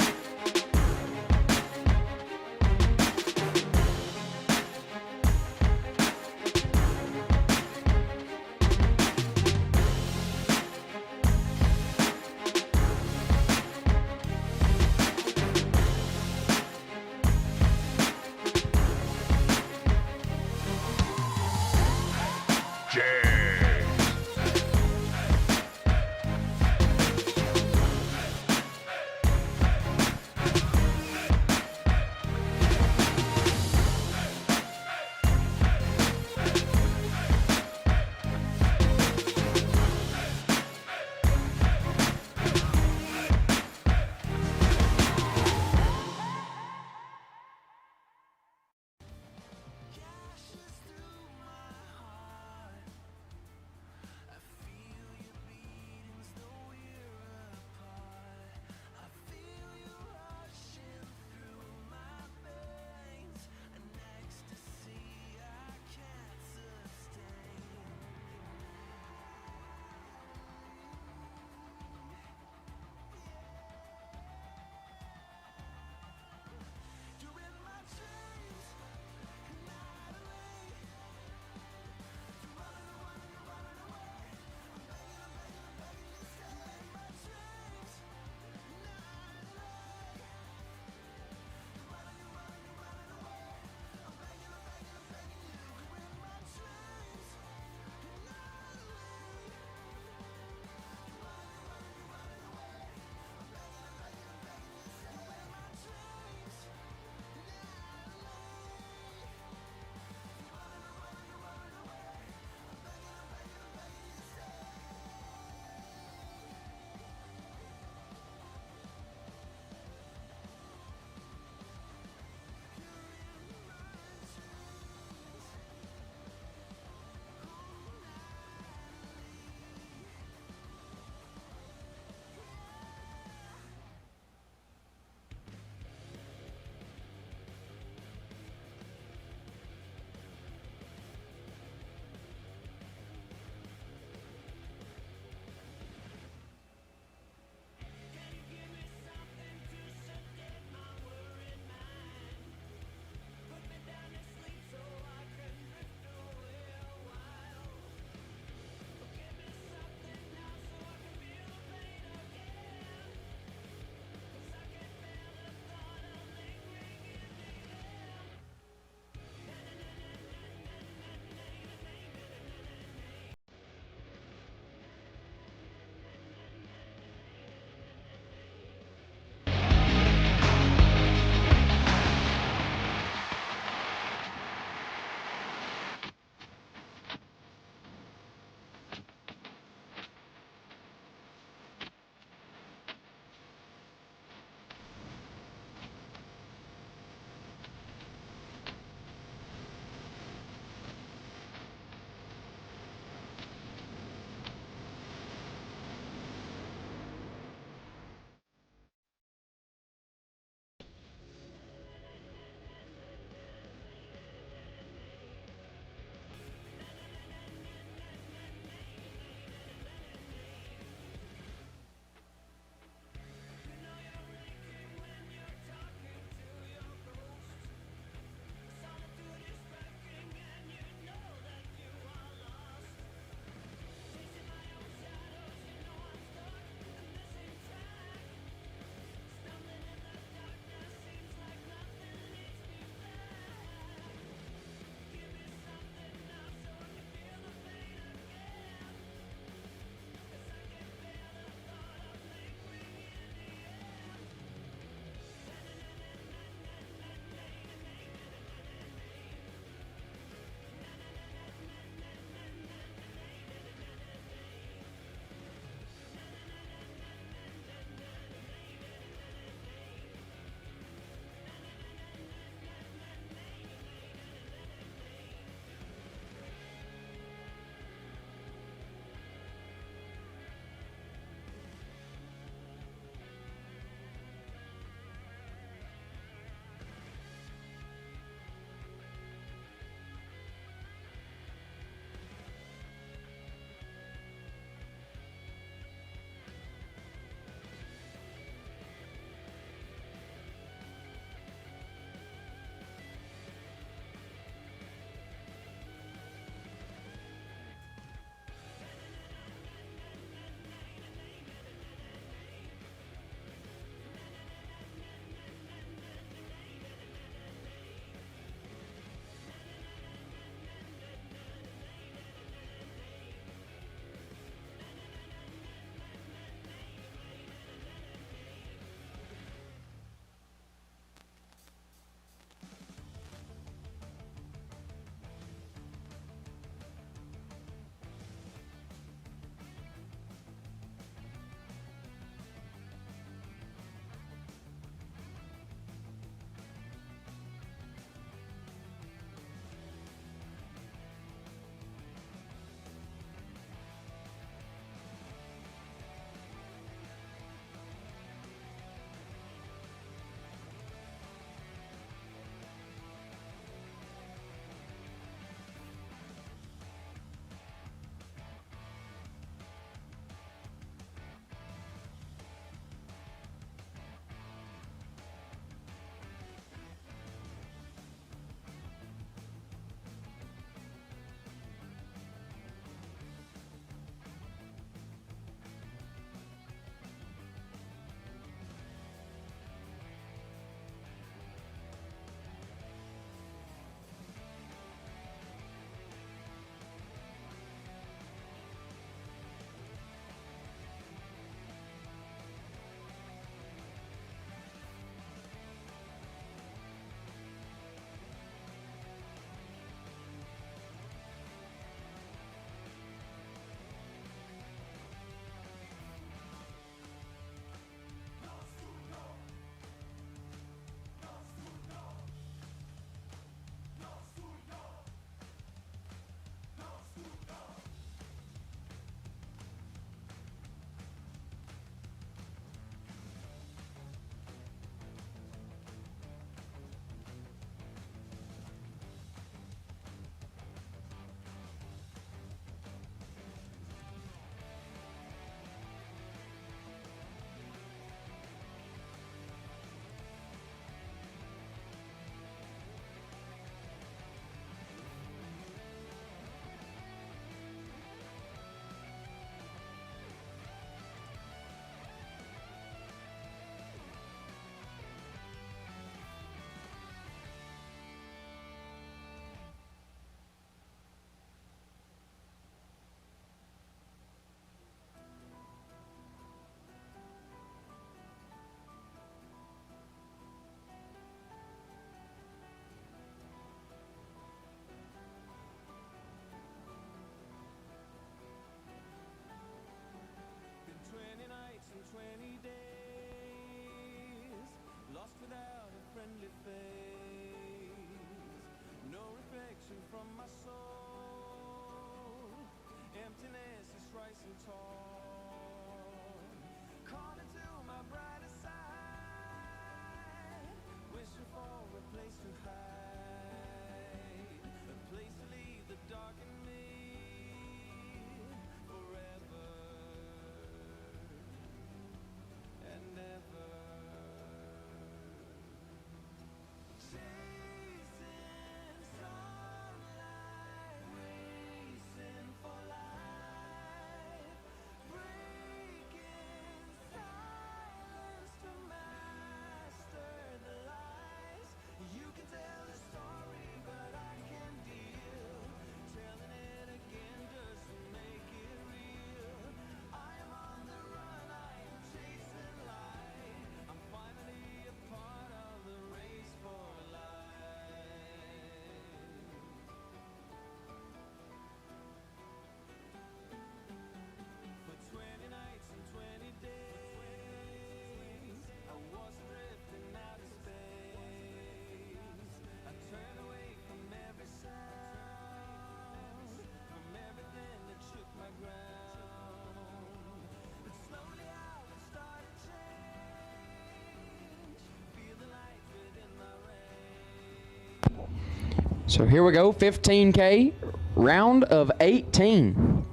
So here we go, 15K, round of 18.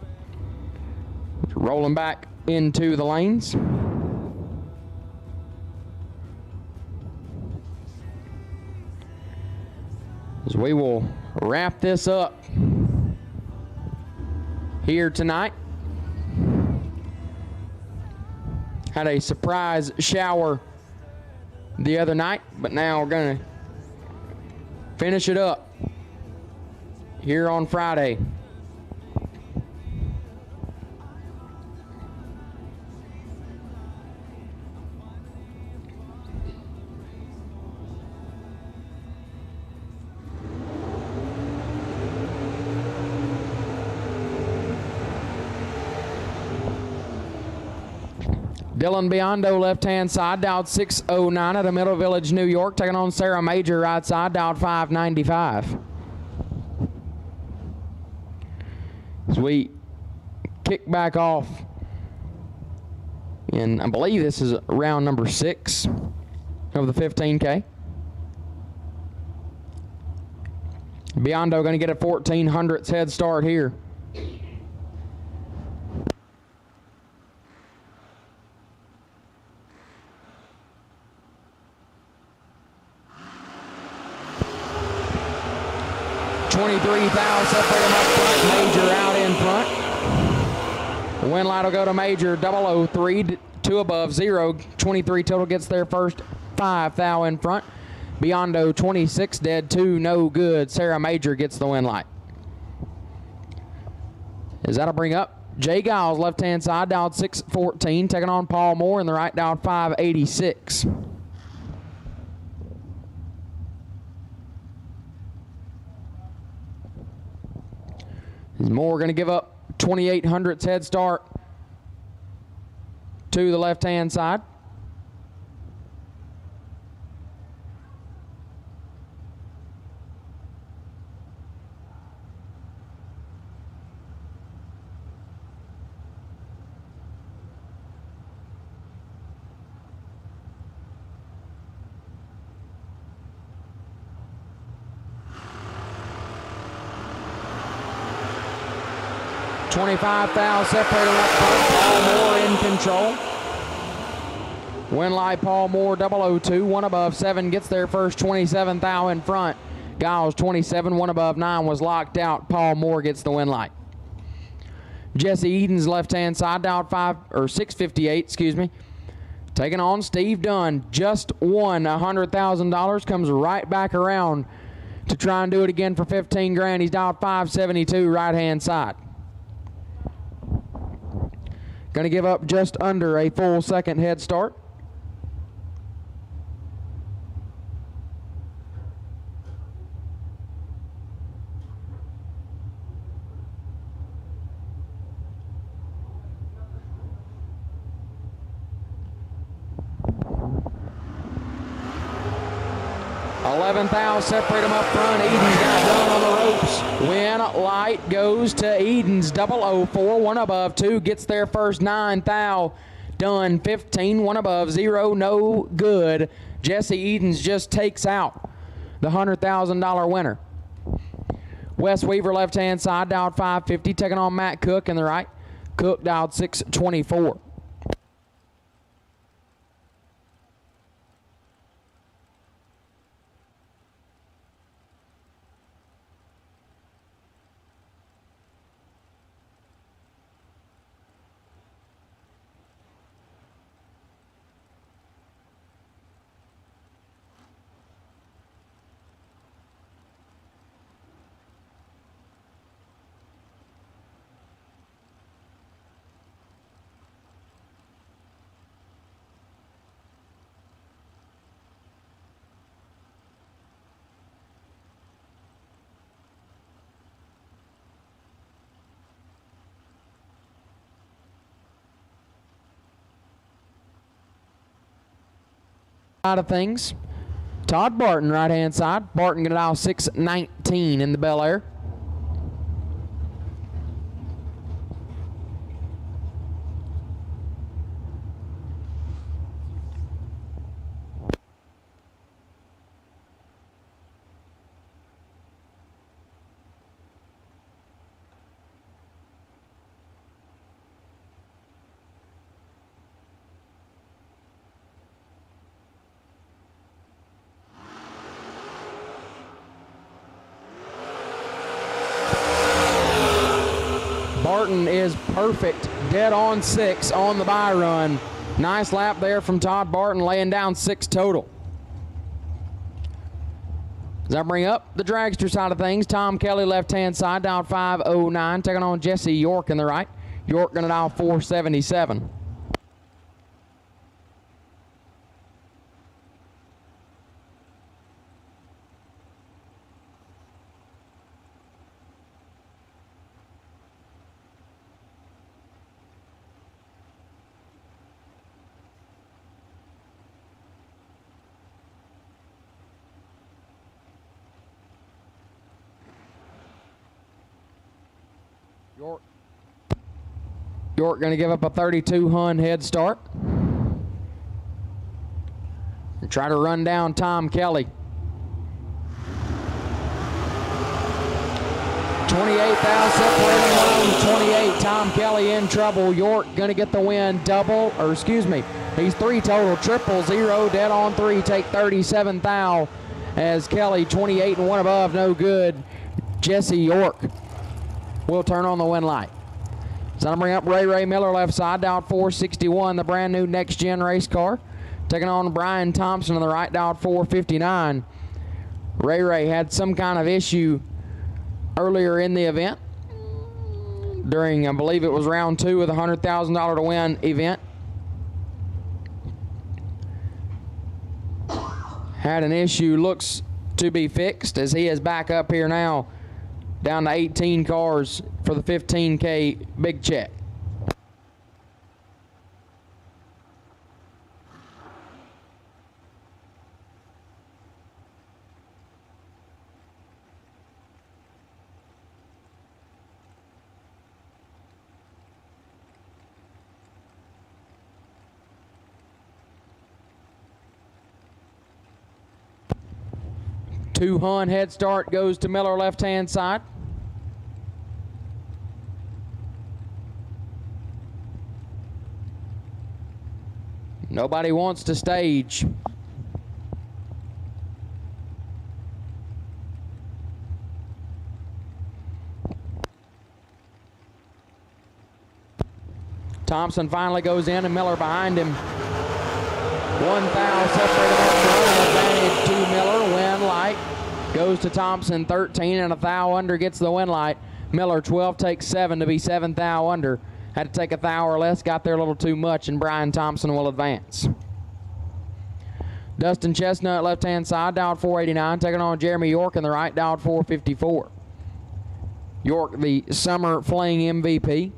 Rolling back into the lanes. As we will wrap this up here tonight. Had a surprise shower the other night, but now we're gonna finish it up here on Friday. Dylan Biondo, left-hand side, dialed 609 out of Middle Village, New York, taking on Sarah Major, right side, dialed 595. As we kick back off, and I believe this is round number 6 of the 15K. Biondo going to get a 1400ths head start here. Separating up front, Major out in front. The win light will go to Major, 003, 2 above, 0. 23 total gets their first 5 thou in front. Biondo 26 dead, 2 no good. Sarah Major gets the win light. As that'll bring up Jay Giles, left-hand side, dialed 614, taking on Paul Moore in the right, dialed 586. Moore going to give up 2800ths head start to the left-hand side. $25,000 separating up front. Paul Moore in control. Win light Paul Moore 002. 1 above 7 gets their first 27,000 in front. Giles 27. 1 above 9 was locked out. Paul Moore gets the win light. Jesse Eden's left-hand side, dialed 658, excuse me. Taking on Steve Dunn. Just won $100,000. Comes right back around to try and do it again for 15 grand. He's dialed 572 right-hand side. Going to give up just under a full second head start. 11th out, separate them up front. Eden's got done on the ropes. Win light goes to Eden's 004, one above, 2 gets there first. 9th out, done. 15, one above, 0, no good. Jesse Edens just takes out the $100,000 winner. Wes Weaver left-hand side, dialed 550, taking on Matt Cook in the right. Cook dialed 624. Side of things, Todd Barton right hand side. Barton gonna dial 619 in the Bel Air. Barton is perfect, dead on 6 on the bye run. Nice lap there from Todd Barton, laying down 6 total. Does that bring up the dragster side of things? Tom Kelly left-hand side, dialed 509, taking on Jesse York in the right. York gonna dial 477. York going to give up a 32 Hun head start. And try to run down Tom Kelly. 28,000 separating from 28. Tom Kelly in trouble. York going to get the win. He's 3 total. 000, dead on 3. Take 37,000 as Kelly 28 and 1 above. No good. Jesse York will turn on the win light. So I'm bring up Ray Miller left side, dialed 461, the brand new next gen race car. Taking on Brian Thompson on the right, dialed 459. Ray had some kind of issue earlier in the event during, I believe it was round 2 of the $100,000 to win event. Had an issue, looks to be fixed as he is back up here now, down to 18 cars for the 15K big check. Two Hun head start goes to Miller left-hand side. Nobody wants to stage. Thompson finally goes in and Miller behind him. 1,000 separated up, advantage to Miller. Win light goes to Thompson, 13 and 1,000 under gets the win light. Miller 12 takes 7 to be 7,000 under. Had to take 1,000 or less, got there a little too much, and Brian Thompson will advance. Dustin Chestnut, left-hand side, dialed 489, taking on Jeremy York in the right, dialed 454. York, the Summer Fling MVP.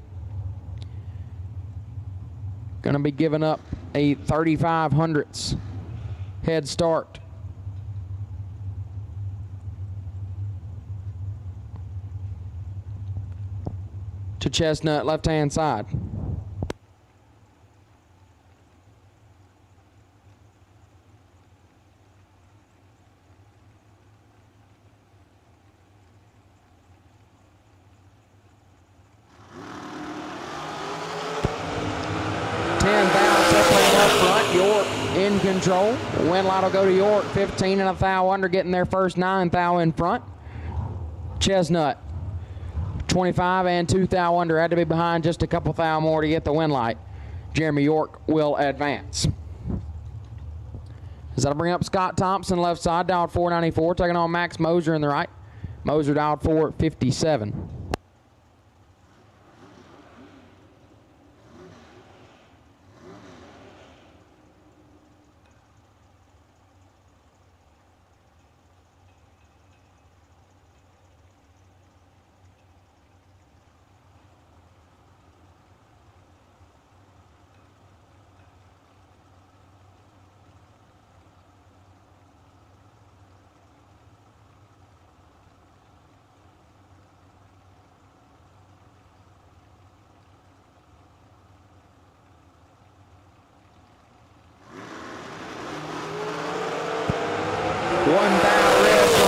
Gonna be giving up a 3,500ths head start Chestnut, left-hand side. York in control. Win lot will go to York, 15 and a thou under, getting their first 9 thou in front. Chestnut, 25 and 2 thou under, had to be behind just a couple thou more to get the win light. Jeremy York will advance. As that'll bring up Scott Thompson, left side, dialed 494, taking on Max Moser in the right. Moser dialed 457.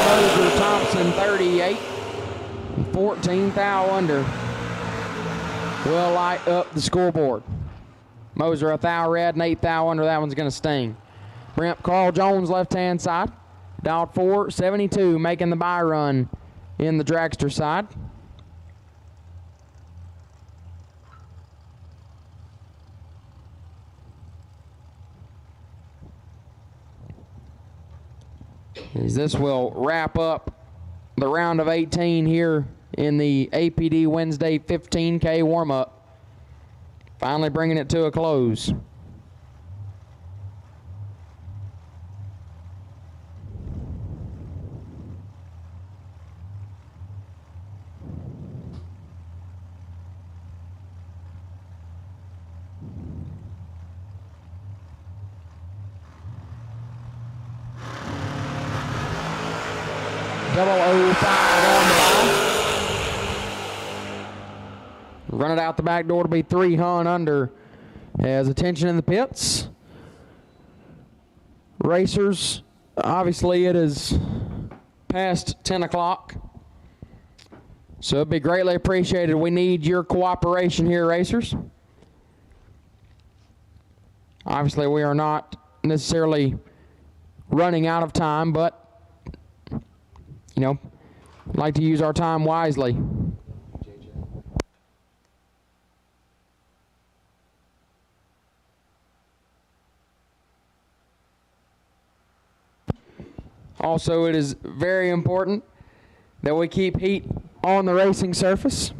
Moser, Thompson 38, 14 thou under. Will light up the scoreboard. Moser a thou red and 8 thou under. That one's going to sting. Bring up Carl Jones, left-hand side. Dialed 472, making the by run in the dragster side. As this will wrap up the round of 18 here in the APD Wednesday 15K warm-up. Finally bringing it to a close. Double 05 on the ball. Run it out the back door to be 300 under. Has attention in the pits. Racers, obviously it is past 10 o'clock. So it'd be greatly appreciated. We need your cooperation here, racers. Obviously we are not necessarily running out of time, but you know, like to use our time wisely. Also, it is very important that we keep heat on the racing surface.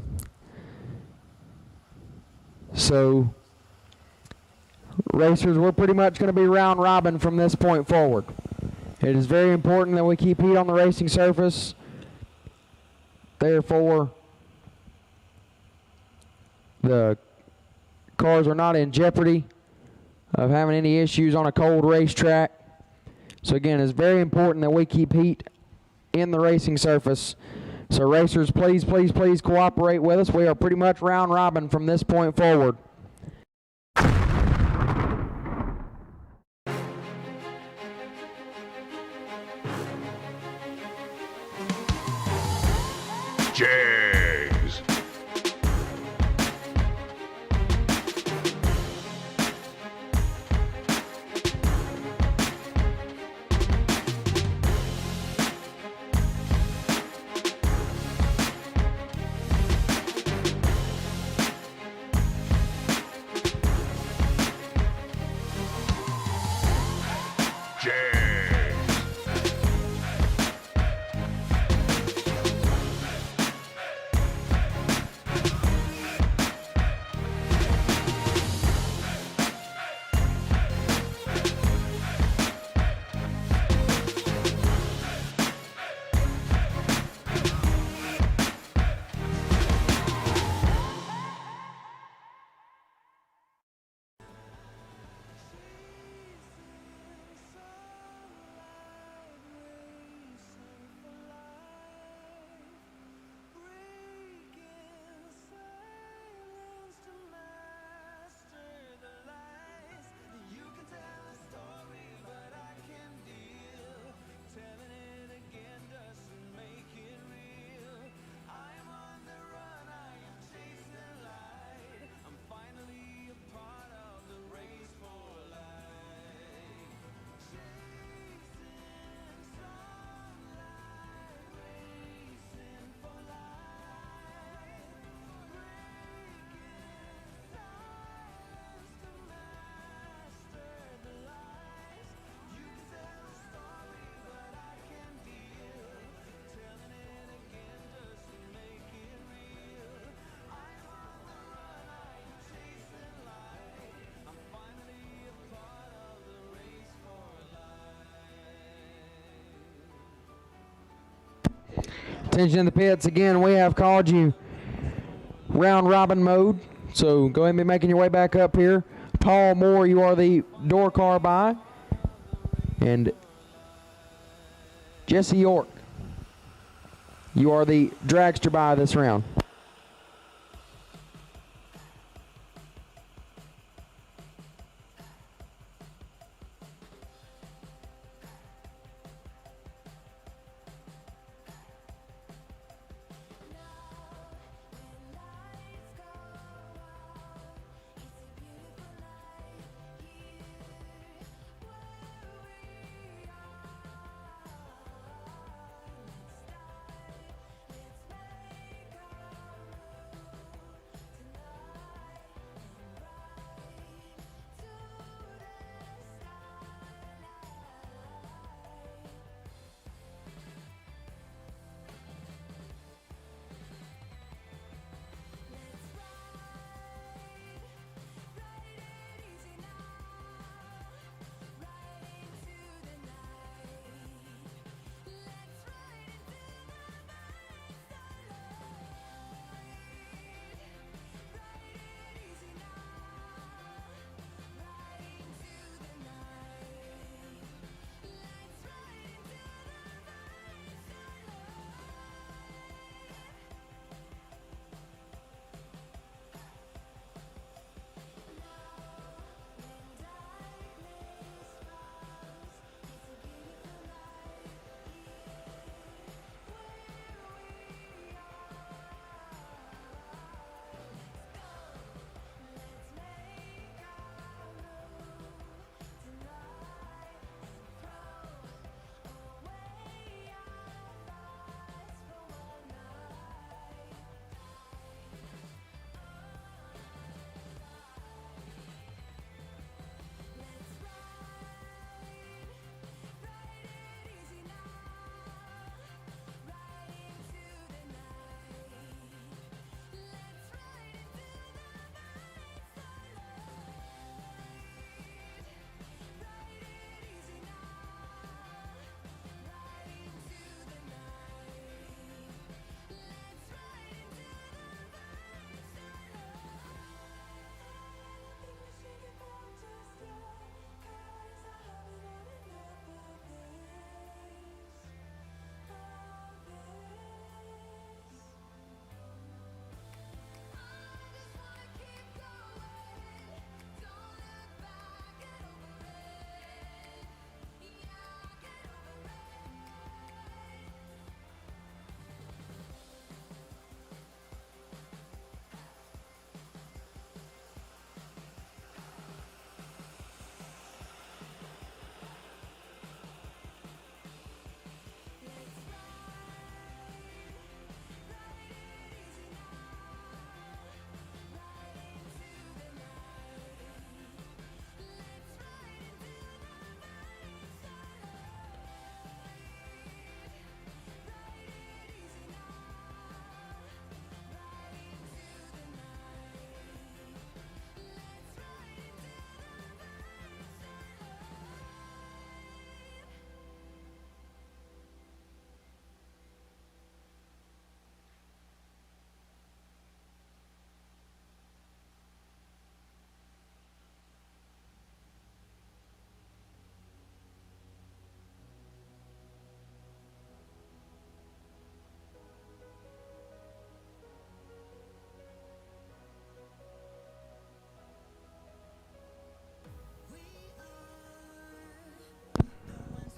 So, racers, we're pretty much going to be round robin from this point forward. It is very important that we keep heat on the racing surface. Therefore, the cars are not in jeopardy of having any issues on a cold racetrack. So again, it's very important that we keep heat in the racing surface. So racers, please, please, please cooperate with us. We are pretty much round robin from this point forward.
Jags.
Attention in the pits. Again, we have called you round robin mode. So go ahead and be making your way back up here. Paul Moore, you are the door car by. And Jesse York, you are the dragster by this round.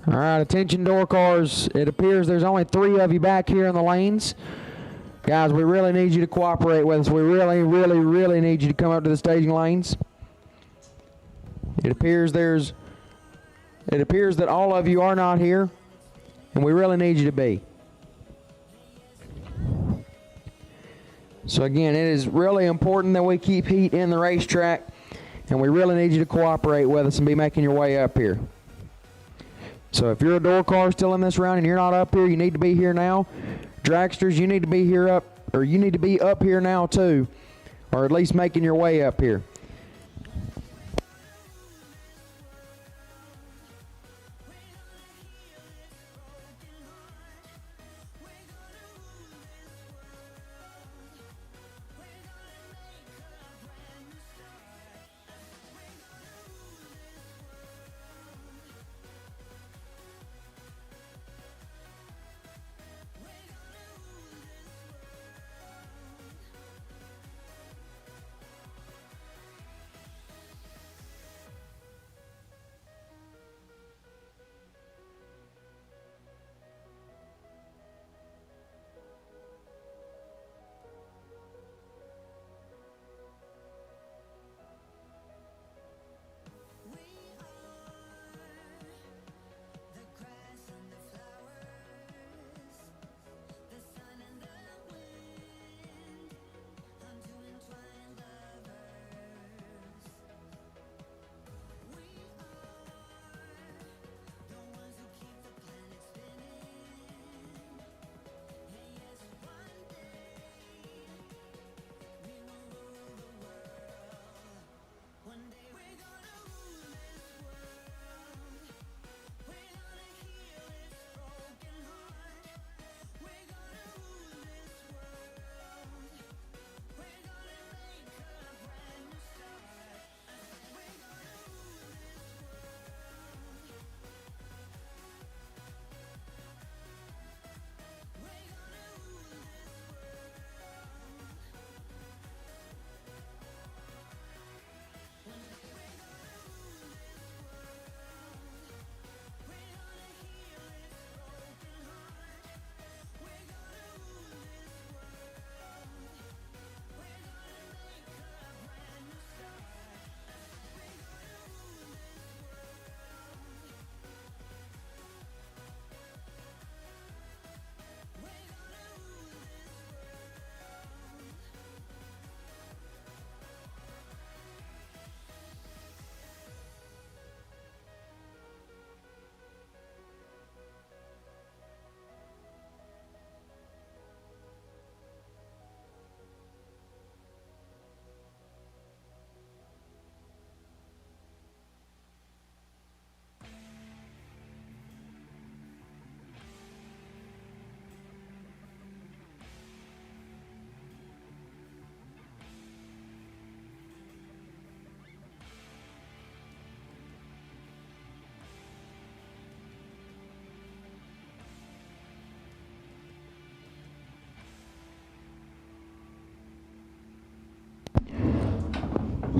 All right, attention door cars. It appears there's only 3 of you back here in the lanes. Guys, we really need you to cooperate with us. We really, really, really need you to come up to the staging lanes. It appears that all of you are not here, and we really need you to be. So again, it is really important that we keep heat in the racetrack, and we really need you to cooperate with us and be making your way up here. So if you're a door car still in this round and you're not up here, you need to be here now. Dragsters, you need to be here up, or you need to be up here now too, or at least making your way up here.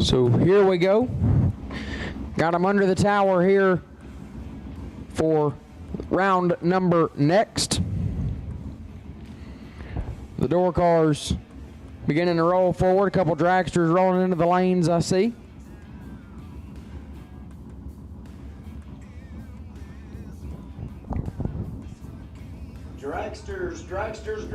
So here we go. Got them under the tower here for round number next. The door cars beginning to roll forward. A couple dragsters rolling into the lanes, I see.
Dragsters.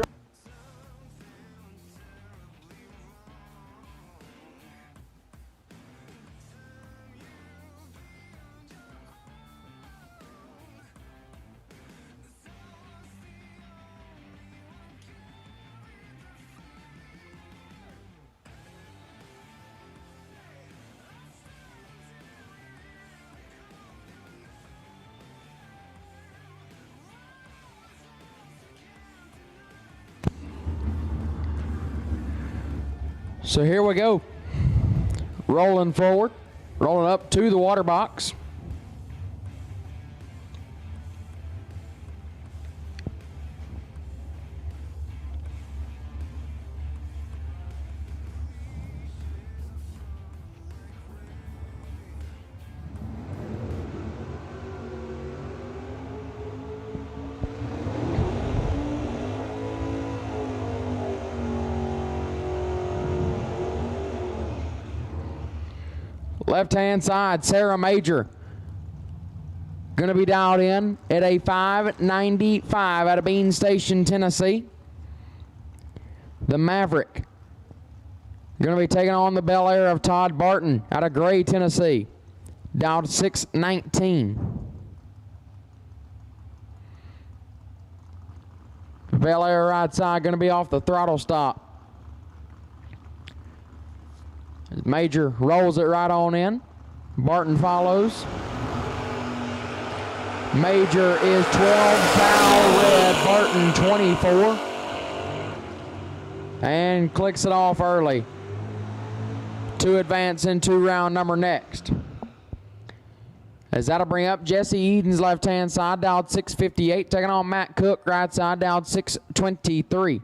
So here we go. Rolling forward, rolling up to the water box. Left-hand side, Sarah Major. Going to be dialed in at a 595 out of Bean Station, Tennessee. The Maverick. Going to be taking on the Bel Air of Todd Barton out of Gray, Tennessee. Dialed 619. Bel Air right side going to be off the throttle stop. Major rolls it right on in. Barton follows. Major is 12, foul red, Barton 24. And clicks it off early to advance into round number next. As that'll bring up Jesse Eden's left-hand side, dialed 658, taking on Matt Cook, right side, dialed 623.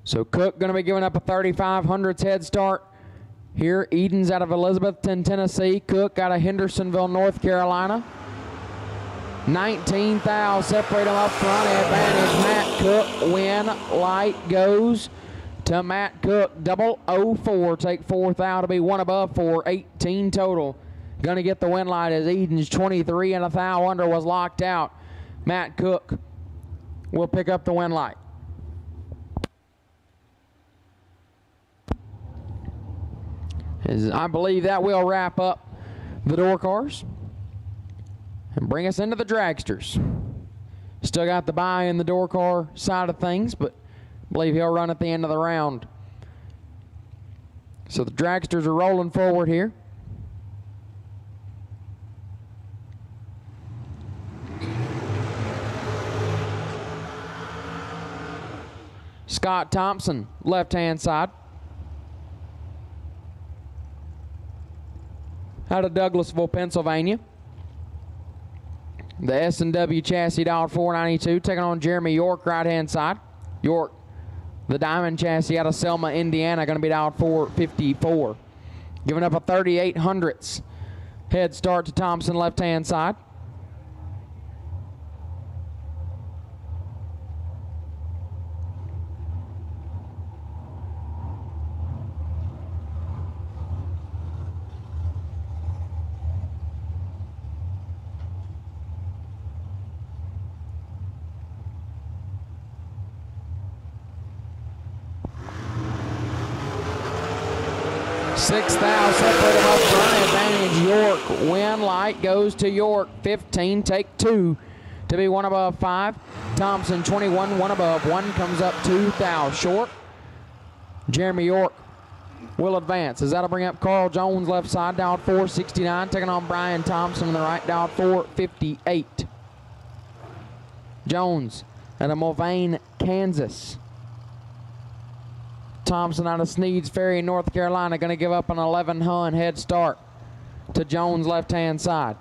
So Cook going to be giving up a 3,500s head start here. Eden's out of Elizabethton, Tennessee. Cook out of Hendersonville, North Carolina. 19 thou separate them up front. Advantage Matt Cook. Win light goes to Matt Cook. 004. Take 4 thou to be one above for 18 total. Going to get the win light as Eden's 23 and a thou under was locked out. Matt Cook will pick up the win light. I believe that will wrap up the door cars and bring us into the dragsters. Still got the bye in the door car side of things, but I believe he'll run at the end of the round. So the dragsters are rolling forward here. Scott Thompson, left-hand side. Out of Douglasville, Pennsylvania. The S&W chassis dialed 492, taking on Jeremy York, right-hand side. York, the Diamond chassis out of Selma, Indiana, going to be dialed 454. Giving up a 3,800s head start to Thompson, left-hand side. Six thou separate them up front. Advantage York. Win light goes to York. 15, take 2 to be one above 5. Thompson 21, one above 1 comes up 2 thou short. Jeremy York will advance as that'll bring up Carl Jones left side, down 469, taking on Brian Thompson on the right, down 458. Jones out of Mulvane, Kansas. Thompson out of Sneeds Ferry, North Carolina, going to give up an 11 hun head start to Jones left-hand side.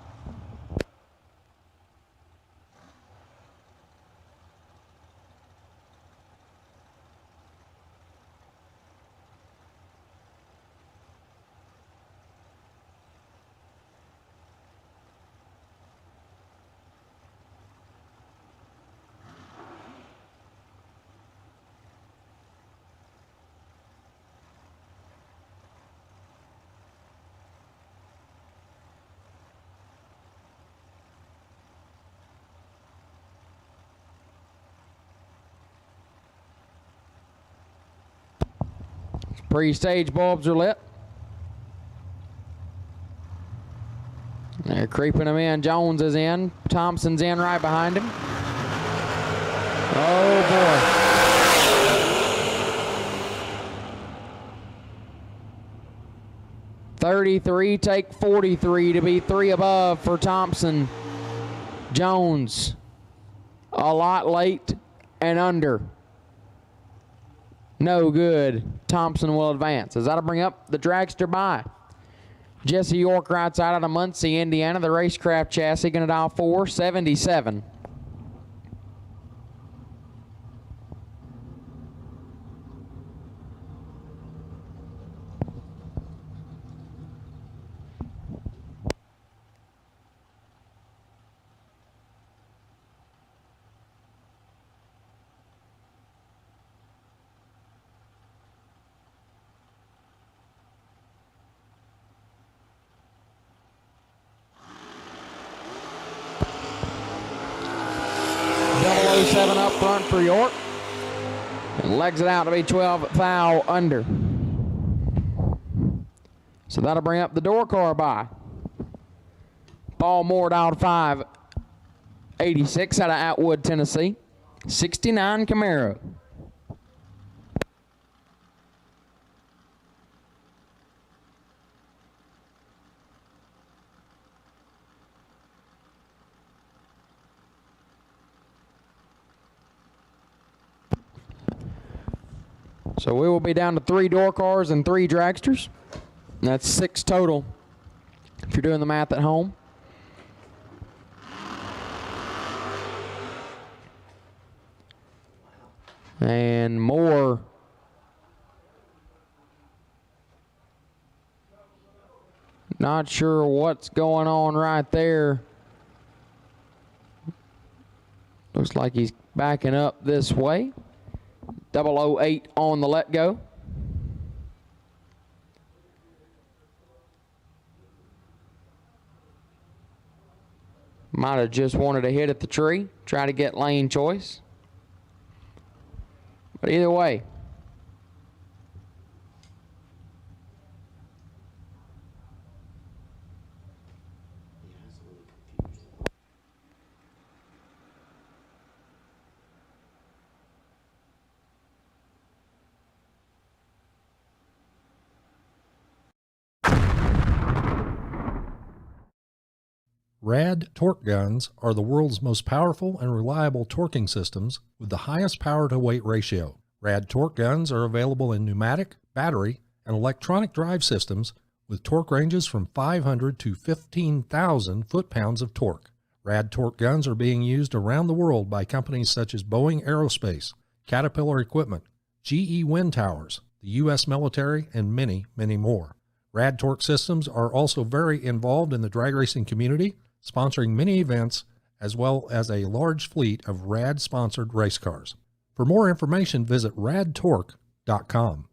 Pre-stage bulbs are lit. They're creeping them in. Jones is in. Thompson's in right behind him. Oh, boy. 33, take 43 to be 3 above for Thompson. Jones, a lot late and under. No good. Thompson will advance. As that'll bring up the dragster by. Jesse York right side out of Muncie, Indiana. The racecraft chassis going to dial 477. Up front for York. And legs it out to be 12 thou under. So that'll bring up the door car by. Paul Moore down 586 out of Atwood, Tennessee. 69 Camaro. So we will be down to 3 door cars and 3 dragsters. And that's 6 total, if you're doing the math at home. And Moore not sure what's going on right there. Looks like he's backing up this way. 008 on the let go. Might have just wanted to hit at the tree, try to get lane choice. But either way,
RAD torque guns are the world's most powerful and reliable torquing systems with the highest power-to-weight ratio. RAD torque guns are available in pneumatic, battery, and electronic drive systems with torque ranges from 500 to 15,000 foot-pounds of torque. RAD torque guns are being used around the world by companies such as Boeing Aerospace, Caterpillar Equipment, GE Wind Towers, the U.S. military, and many, many more. RAD torque systems are also very involved in the drag racing community, sponsoring many events, as well as a large fleet of RAD-sponsored race cars. For more information, visit radtorque.com.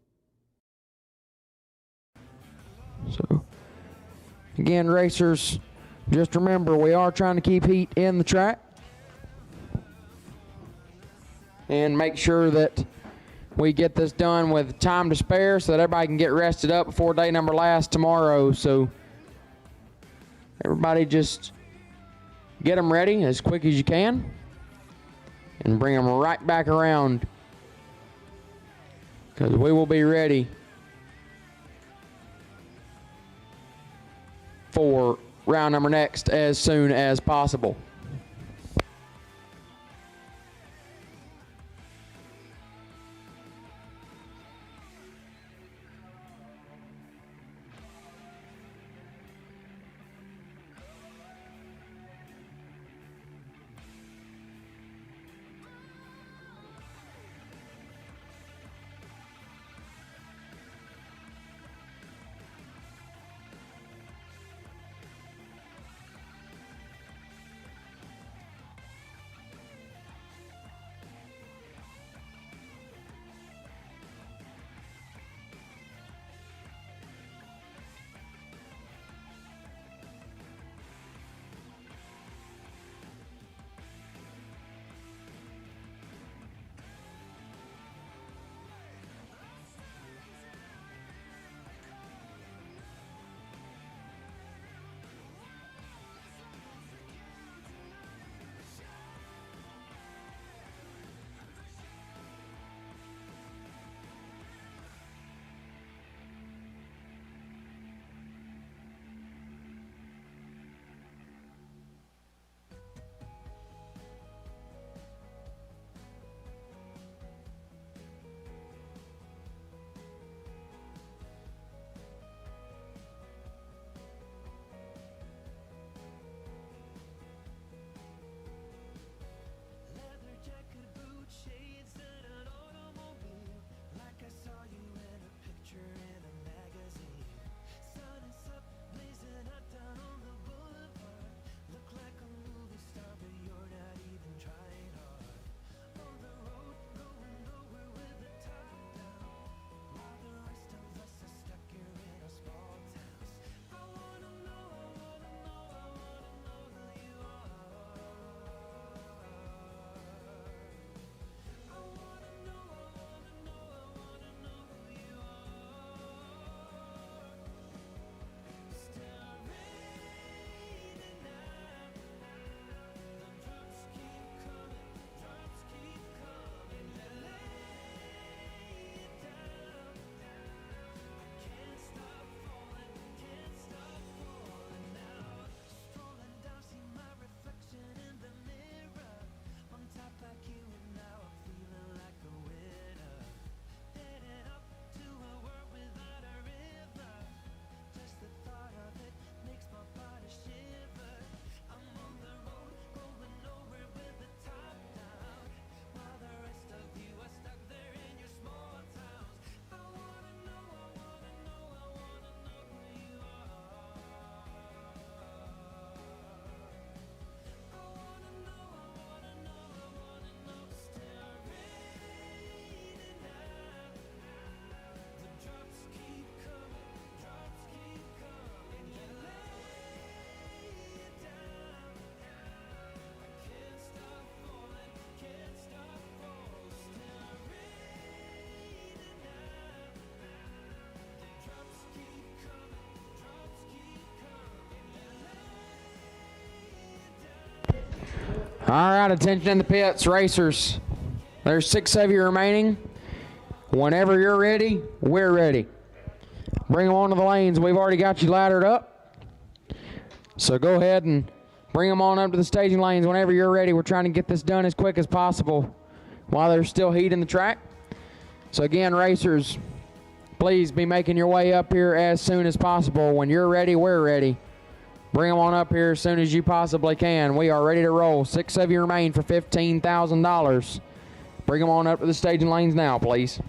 So, again, racers, just remember we are trying to keep heat in the track. And make sure that we get this done with time to spare so that everybody can get rested up before day number last tomorrow. So, everybody just get them ready as quick as you can and bring them right back around, because we will be ready for round number next as soon as possible. All right, attention in the pits, racers. There's 6 of you remaining. Whenever you're ready, we're ready. Bring them onto the lanes. We've already got you laddered up. So go ahead and bring them on up to the staging lanes whenever you're ready. We're trying to get this done as quick as possible while there's still heat in the track. So again, racers, please be making your way up here as soon as possible. When you're ready, we're ready. Bring them on up here as soon as you possibly can. We are ready to roll. 6 of you remain for $15,000. Bring them on up to the staging lanes now, please.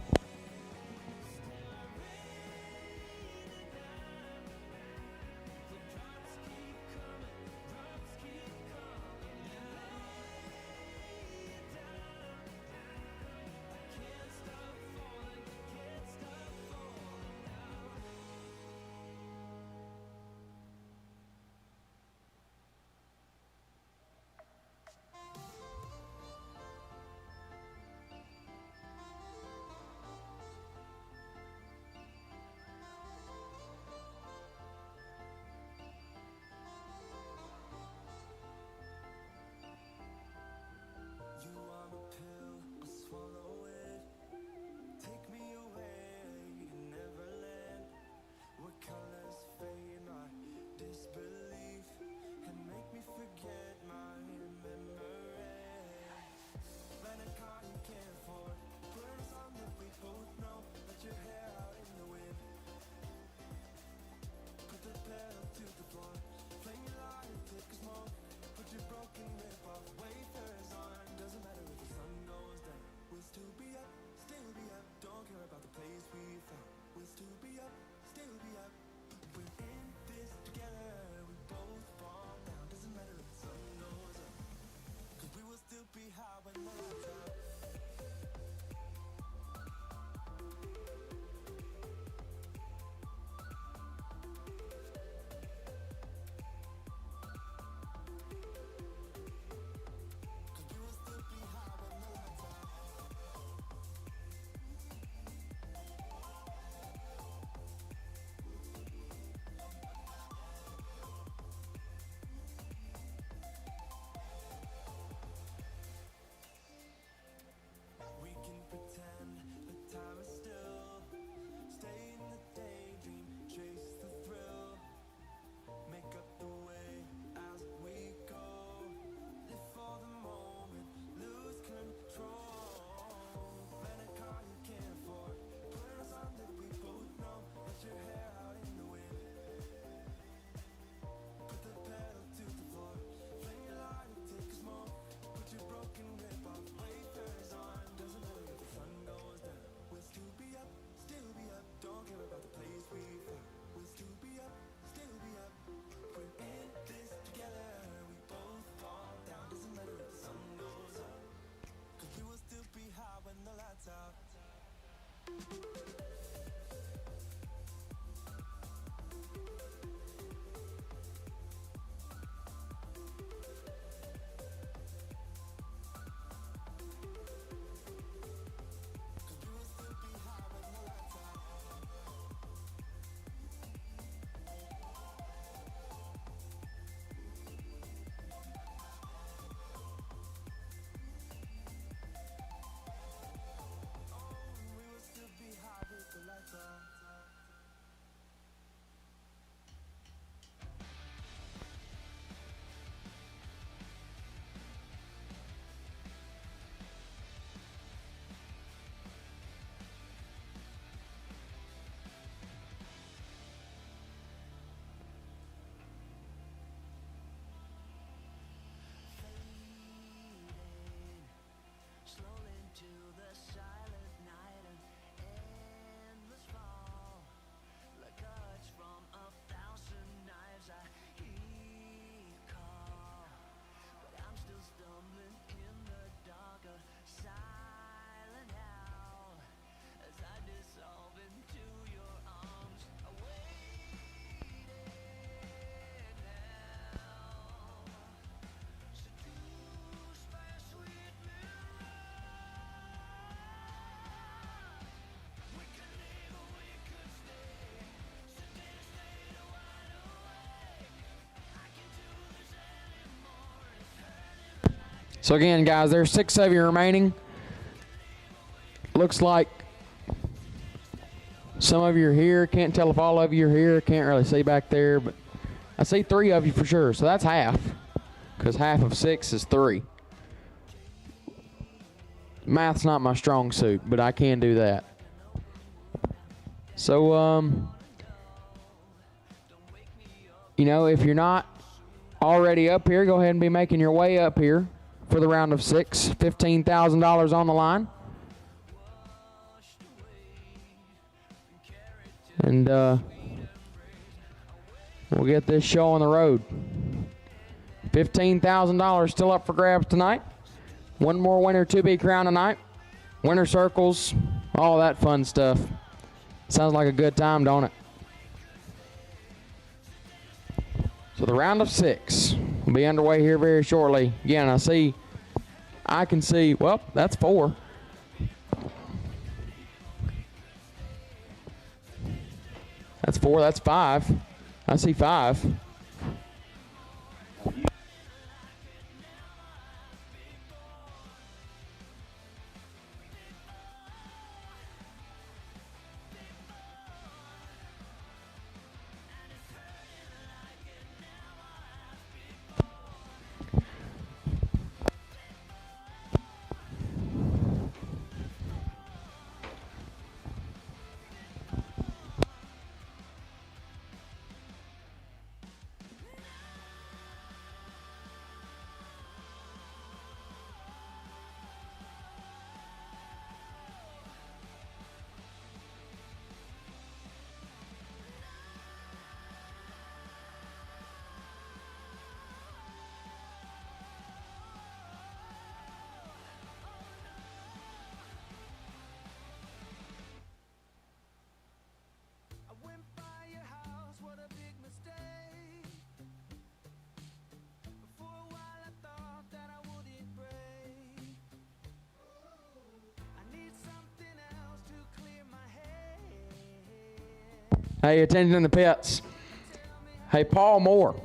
So again, guys, there's 6 of you remaining. Looks like some of you are here. Can't tell if all of you are here. Can't really see back there, but I see 3 of you for sure. So that's half, because half of 6 is 3. Math's not my strong suit, but I can do that. So, you know, if you're not already up here, go ahead and be making your way up here for the round of 6. $15,000 on the line. And we'll get this show on the road. $15,000 still up for grabs tonight. One more winner to be crowned tonight. Winner circles, all that fun stuff. Sounds like a good time, don't it? So the round of 6 will be underway here very shortly. Again, I can see, well, that's 4. That's 4, that's 5. I see 5. Hey, attention in the pits. Hey, Paul Moore.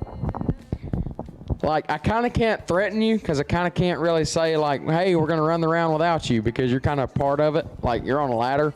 Like, I kind of can't threaten you because I kind of can't really say, like, hey, we're going to run the round without you, because you're kind of part of it. Like, you're on a ladder.